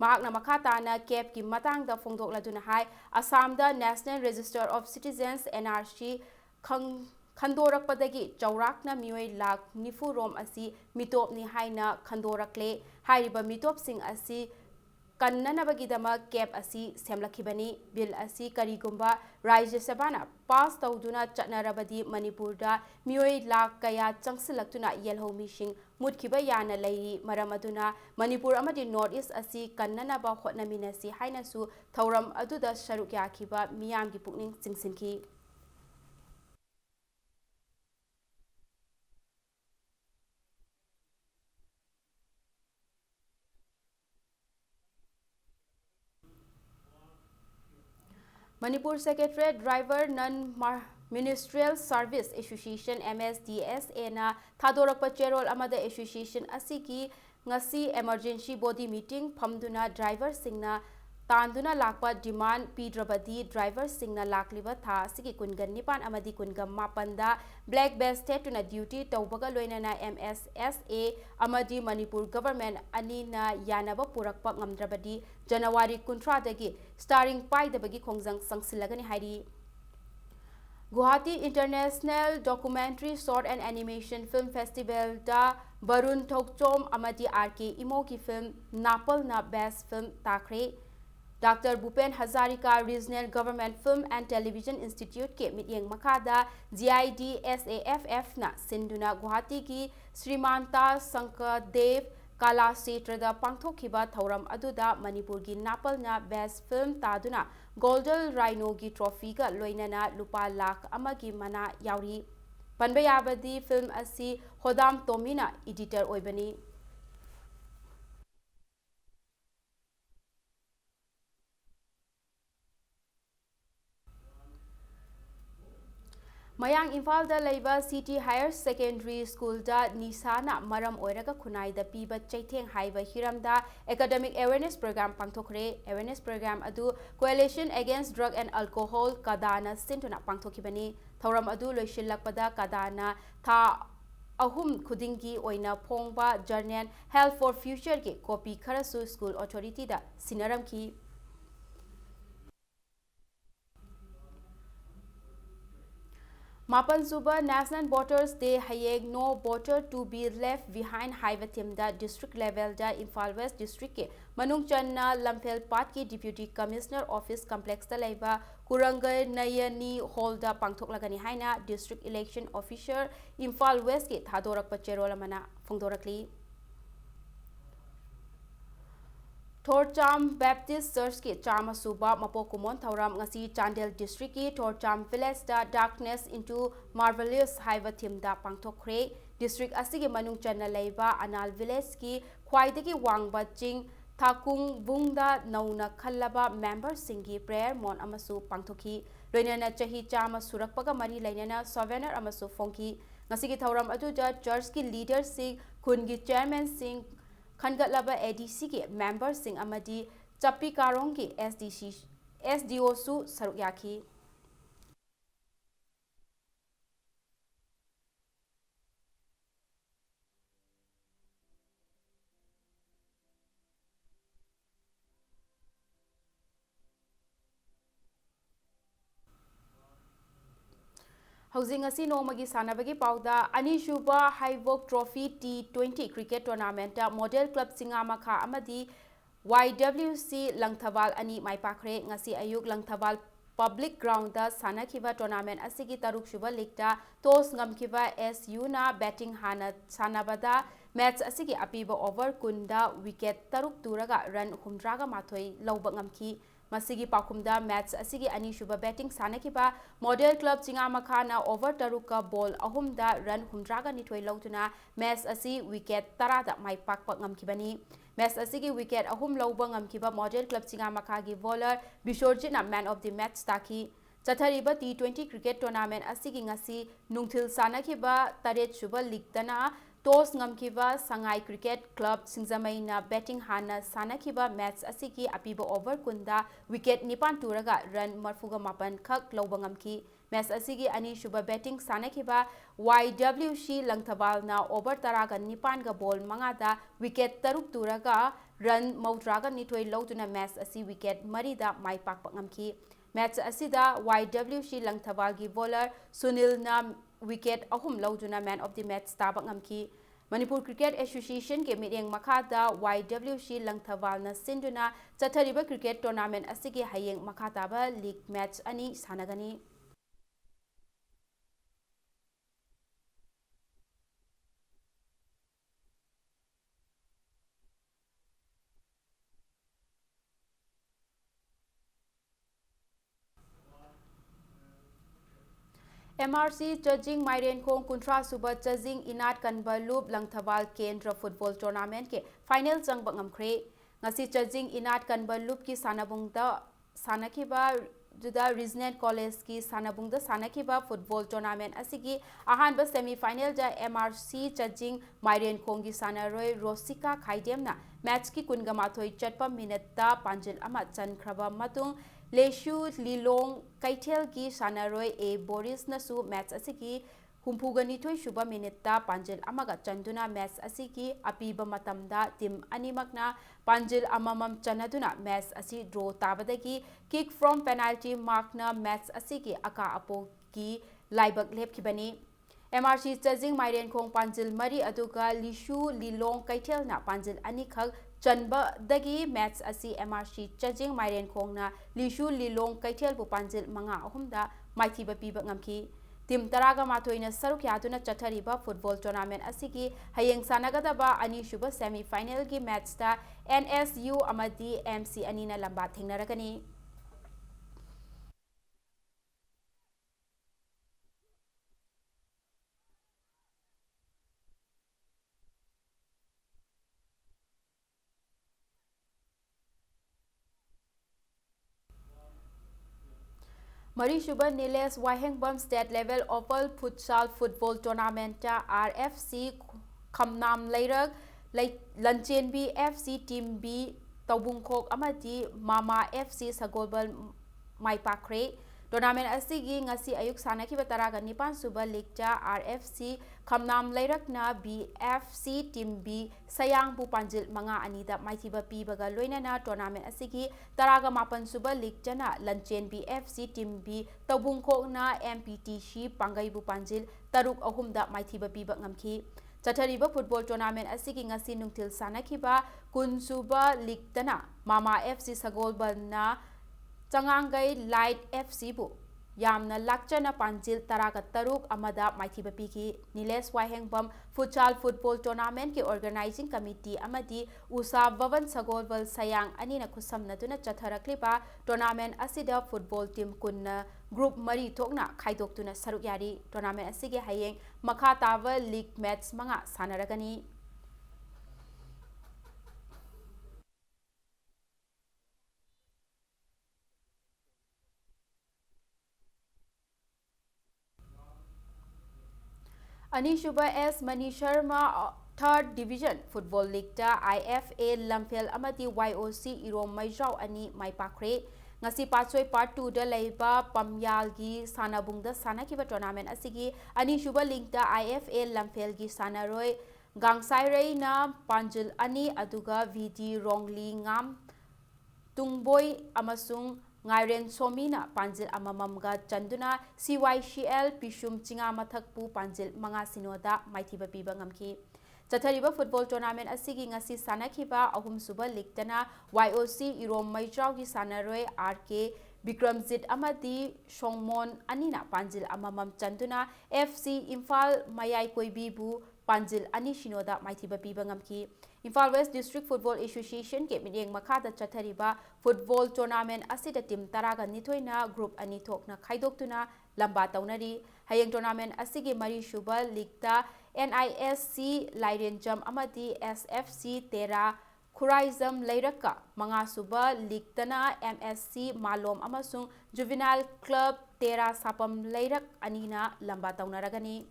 Mahakna Makatana Cape ki Matangda Fongdokladuna Hai Assamda National Register of Citizens NRC Khandorakpadagi Chaurakna Mioi Lak Nifurom Asi Mitopni Haina Khandorakle Hairiba Mitop Sing Asi Kannanabagidama Cape Asi Semlakibani Bill Asi Karigumba Rajya Sabana Pass Tauduna Chatnarabadi Manipurda Mioi Lak Kaya Changsilaktuna Yelho Mishing Mutkiba Yana Lai Maramaduna Manipur Amadi North East Asi Kannanaba Hotnaminasi Hainasu Tauram Aduda Sharukya Kiba Miyamgi Pukning Singsinki Manipur Secretariat Driver Non-Ministerial Service Association MSDSA na Thadorakpa Cherol Amada Association Asiki ngasi emergency body meeting phamduna driver singna Tanduna Lakpa demand Pidrabadi driver Singna Lakliba Tha Siki Kungan Nipan Amadi Kungam Mapanda Black Belt State to duty Taubaga Loinana MSSA Amadi Manipur Government Anina Yanaba Purakpa Ngamdrabadi January Kuntradagi starring Pai the Bagi Kongzang Sangsilagani Hari Guwahati International Documentary Short and Animation Film Festival da Barun Thokchom Amadi RK Imoki film Napal na Best Film Takre Dr. Bhupen Hazarika Regional Government Film and Television Institute ke mityeng makhada GIDSAFF na sinduna Guwahati ki Srimanta Sankadev Kala Setrada Pangthokhiba Thauram aduda Manipur gi Napal na Best Film taduna Golden Rhino gi trophy ga loinana lupa lakh amagi mana yauri panba yabadi film asi Hodam Tomina editor oibani Mayang Imphal da leiba City Higher Secondary School da Nisana maram oiraga khunai da piba chaitheng haiba hiramda academic awareness program pangthokre awareness program adu Coalition Against Drug and Alcohol kadana sintuna pangthokibani thoram adu loishillakpada kadana tha ahum khudingi oina phongba journal Health for Future ke copy kharasu school authority da sinaram ki Mapan Suba National Voters Day Hayeg no voter to be left behind Haiva Timda district level da Imphal West district ke Manung Channa Lamphel Pat ki Deputy Commissioner Office Complex da leiba Kurangai Nayani Hall da pangthok lagani haina District Election Officer Imphal West ke thadorak pacherola mana phongdorakli Thorcham Baptist Church ke Chama Suba Mapokumon Thauram ngasi Chandel District ki Thorcham Village da Darkness into Marvelous Haiva Thim da pangthokre District asigi manung channa leiba Anal Village ki khwaidagi wangba ching Thakung Bungda Nauna Khallaba members singi prayer mon amasu pangthoki loinana chahi chama surakpaga mari lainana souvenir amasu fongki ngasigi thauram aduda church ki leaders sing khungi chairman sing Khangatlaba ADC ke members sing amadi Chapi Karong ki SDO su saruk yaki Housing asi nomagi sanabagi pauda Anishuba Haivok Trophy T20 Cricket Tournament Model Club Singamakha amadi YWC Langthabal ani maipakre ngasi ayuk Langthabal Public Ground da sanakhiba tournament asigi taruk shuba league da toss ngamkhiba SU na batting hana sanabada match asigi apiba over kunda wicket taruk turaga run humdraga mathoi lauba ngamki Masigi Pakumda match asigi Anishuba batting sanakhiba Model Club Singamakha na over taruka ball ahumda run humdraga nithoi lautuna match asi wicket tarada maipakpa ngamkibani match asigi wicket ahum lauba ngamkiba Model Club Singamakha gi bowler Bishorjit na man of the match taki Chathariba T20 cricket tournament asigi ngasi nungthil sanakhiba taret shuba league dana toss ngamkiba Sangai Cricket Club Singzamai na batting hana sanakhiba match asigi apiba over kunda wicket nipan turaga run marfuga mapan khak lauba ngamki match asigi ani shuba batting sanakhiba YWC Langthabal na over taraga nipan ga ball mangada wicket taruk turaga run mautraga nithoi lautuna match asi wicket marida maipakpa ngamki match asida YWC Langthabal gi bowler Sunil na wicket ahum lauduna man of the match taba ngamki Manipur Cricket Association ke mityeng makhada YWC Langthabal na sinduna chathariba cricket tournament asigi hayeng makhataba league match ani sanagani MRC Judging Mairen Khong Kuntra Suba Judging Inat Kanba Loop Langthabal Kendra Football Tournament ke final changba ngamkhre ngasi Judging Inat Kanba Loop ki sanabungda sanakhiba juda Regional College ki sanabungda sanakhiba football tournament asigi ahanba semi final ja MRC Judging Mairen Khong gi sanaroi Rosika Khaidemna match ki kungamathoi chatpa minute ta panjil ama chankraba matung Leshu Lilong Kaithel ki sanaroi A Boris nasu match asiki humpugani thoi shuba minute panjil amaga chanduna match asiki apiba matamda team animakna panjil amamam chanaduna match asi draw tabadagi kick from penalty markna match asiki aka apo ki laibak lepkhibani MRC Judging Mairen Khong panjil mari aduga Lishu Lilong Kaithel na panjil ani khak ꯆꯟꯕꯗꯒꯤ match ꯑꯁꯤ MRC ꯆꯖꯤꯡ ꯃꯥꯏꯔꯦꯟ ꯈꯣꯡꯅ ꯂꯤꯁꯨ ꯂꯤꯂꯣꯡ ꯀꯩꯊꯦꯜꯕꯨ ꯄꯥꯟꯖꯤꯜ 5-3ꯗ ꯃꯥꯏꯊꯤꯕ ꯄꯤꯕ ꯉꯝꯈꯤ team 11ꯅ ꯁꯔꯨꯛ ꯌꯥꯗꯨꯅ ꯆꯠꯊꯔꯤꯕ ꯐꯨꯠꯕꯣꯜ ꯇꯣꯔꯅꯥꯃꯦꯟ ꯑꯁꯤꯒꯤ ꯍꯌꯦꯡ ꯁꯥꯟꯅꯒꯗꯕ ꯑꯅꯤꯁꯨꯕ ꯁꯦꯃꯤ ꯐꯥꯏꯅꯦꯜꯒꯤ ꯃꯦꯠꯆꯇ NSU ꯑꯃꯗꯤ MC ꯑꯅꯤꯅ ꯂꯝꯕꯥ ꯊꯦꯡꯅꯔꯒꯅꯤ Marisuba Niles Wahengbam State Level Opal Futsal Football Tournament RFC Khamnam Leirak Lanchenbi FC Team B Taubungkhok amadi Mama FC Sagolbal Maipakre Tournament asigi ngasi ayuk sanakiba taraga nipan suba league RFC Khamnam Leirakna BFC Team B Sayangbu Panjil Manga Anida Maithiba Pibaga Loinana Tournament asigi taraga mapan suba league jana Lanchen BFC Team B Taubungkhokna MPTC Pangaibu Panjil Taruk Ahumda Maithiba Piba Ngamki Chathariba football tournament asigi ngasi nungtil sanakiba kunsuba league tana Mama FC Sagolbalna Changangai Light FC bu yamna lakchana panjil taraga taruk amada maithiba piki Niles Wahengbam futsal football tournament ki organizing committee amadi Usa Bhavan Sagolbal Sayang anina khusamnaduna chatharakliba tournament asida football team kunna group mari thokna khaidoktuna saruk yari tournament asigi hayeng makha tava league match manga sanaragani Anishuba S. Mani Sharma 3rd Division Football League ta IFA Lamphel amati YOC Irom Maijau ani Maipakre ngasi Patsoi Part 2 da leiba Pamyal gi Sanabungda sanakiba tournament asigi Anishuba League ta IFA Lamphel gi Sanaroi Gangsai na Panjil ani aduga VD Rongli Ngam Tungboy amasung Ngairen Somina Panjil Amamamga Chanduna CYCL Pishum Chinga Mathakpu Panjil Manga Sinoda Maithiba Piba Ngamki Chathariba football tournament asigi ngasi sanakiba ahum suba league tana YOC Irom Maijau gi sanaroi RK Bikramjit amadi Songmon anina Panjil Amamam Chanduna FC Imphal Mayai Koibibu Panjil ani Shinoda Maithiba Piba Ngamki Imphal West District Football Association ke midyeng makhada chathariba football tournament asida team taraga nithoina group ani thokna khaidoktuna lamba taunari hayeng tournament asigi mari shuba league ta NISC Lairenjam amadi SFC Tera Khuraizam Leiraka manga suba league tana MSC Malom amasung Juvenile Club Tera Sapam Leirak anina lamba taunaragani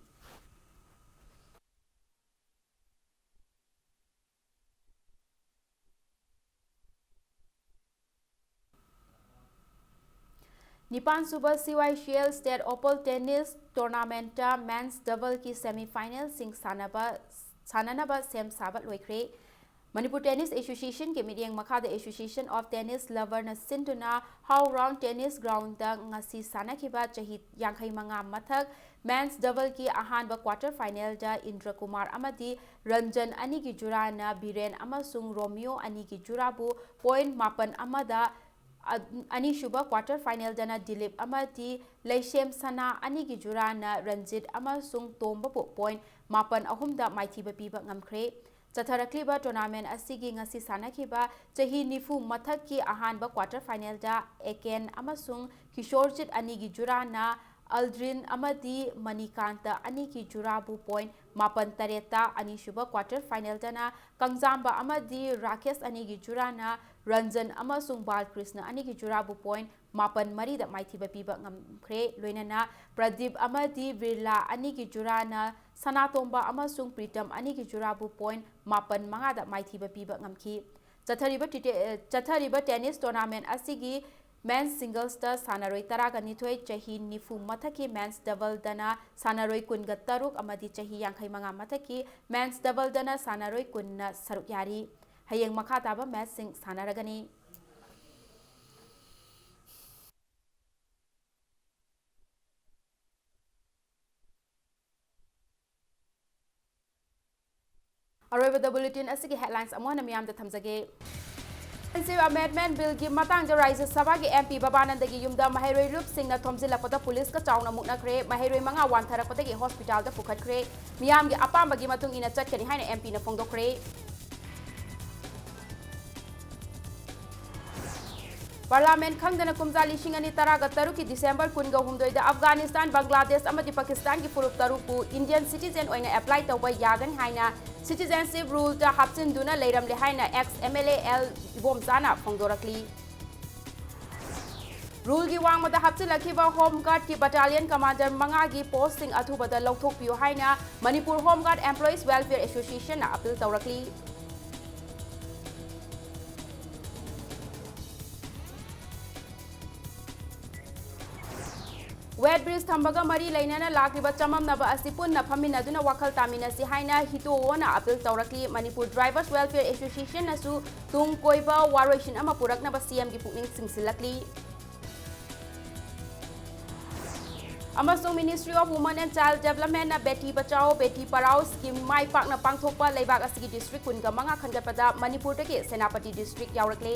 Nipan Suba CYCL State Opal Tennis Tournament Men's Double ki semi-final sing sananaba sem sabat loikre Manipur Tennis Association ke midyeng makhada Association of Tennis Lover na sintuna how round tennis ground da ngasi sanakiba chahit yangkhai manga mathak men's double ki ahanba quarter final da Indra Kumar amadi Ranjan ani ki jura na Biren amasung Romeo ani ki jurabu point mapan amada Anishuba quarter final dana Dilip amati Leishem Sana anigi jurana Ranjit amasung tombapo point mapan ahumda maithiba piba ngamkre Chatharakliba tournament asigi ngasi sanakiba chahi nifu mathaki ahanba quarter final da Eken amasung Kishorjit anigi jurana Aldrin amadi Manikanta aniki jurabu point mapan tareta anishuba quarter final dana Kangjamba amadi Rakesh anigi jurana Ranjan amasung Balkrishna anigi jurabu point mapan marida maithiba piba ngamkre loinana Pradeep amadi Virla anigi jurana Sanatomba amasung Pritam anigi jurabu point mapan mangada maithiba piba ngamki Chathariba tennis tournament asigi men's singles ta sanaroi taraga nithoi chahi nifu mathaki men's double dana sanaroi kunga taruk amadi chahi yangkhai manga mathaki men's double dana sanaroi kunna saruk yari hayeng makha taba match sing sanaragani अरोइबदा bulletin असिगी headlines अमोहन मियाम द थमजगे amendment bill की मतंग राज्य सभा की MP बाबानंद की युम महरोई रूप सिंह थोमजिलपद पुलिस का चाउना मुक्नख्रे महरोई मंगा वानथरपदगी हॉस्पिटल पुखत्रे मियाम की अपांबगी मतुंग इना चटकनी हाइना MP ना फोंदोखरे पार्लियामेंट खंगदना कुमजा लिशिंग अनि तरागा तरुक की दिसंबर कुनगा हुमदोइदा अफगानिस्तान बांग्लादेश अमदी पाकिस्तान की फुरुप तरुकु इंडियन सिटीजन ओइना अप्लाई तौबा यागन हाइना सिटीजनशिप रूल ता हापचिनदुना लेरमले हाइना एक्स MLA L बोमसाना फोंदोरकली रूल की वांगमदा हापचिलखिबा होम गार्ड की बटालियन कमांडर मंगा की पोस्टिंग अथुबदा लौथोकपियो हाइना Manipur home guard employees welfare association ना अपील तौरकली वेट ब्रिज थम्बगा मरी लेना लाक्रिबा चममनबा असि पुन्ना फमिनदुना वखल तामिनसि हाइना हितोना अपील तौरकली मणिपुर ड्राइवर्स वेलफेयर एसोसिएशन नसु तुंग कोइबा वारोइसिन अमा पुरकनबा CM की पुकनिंग सिंगसिलकली अमसुंग ministry of women and child development ना बेटी बचाओ बेटी पढ़ाओ स्कीम माई पाकना पांगथोकपा लेबाक असि डिस्ट्रिक्ट कुनगा मंगा खनगपदा मणिपुर के सेनापति डिस्ट्रिक्ट यावरकले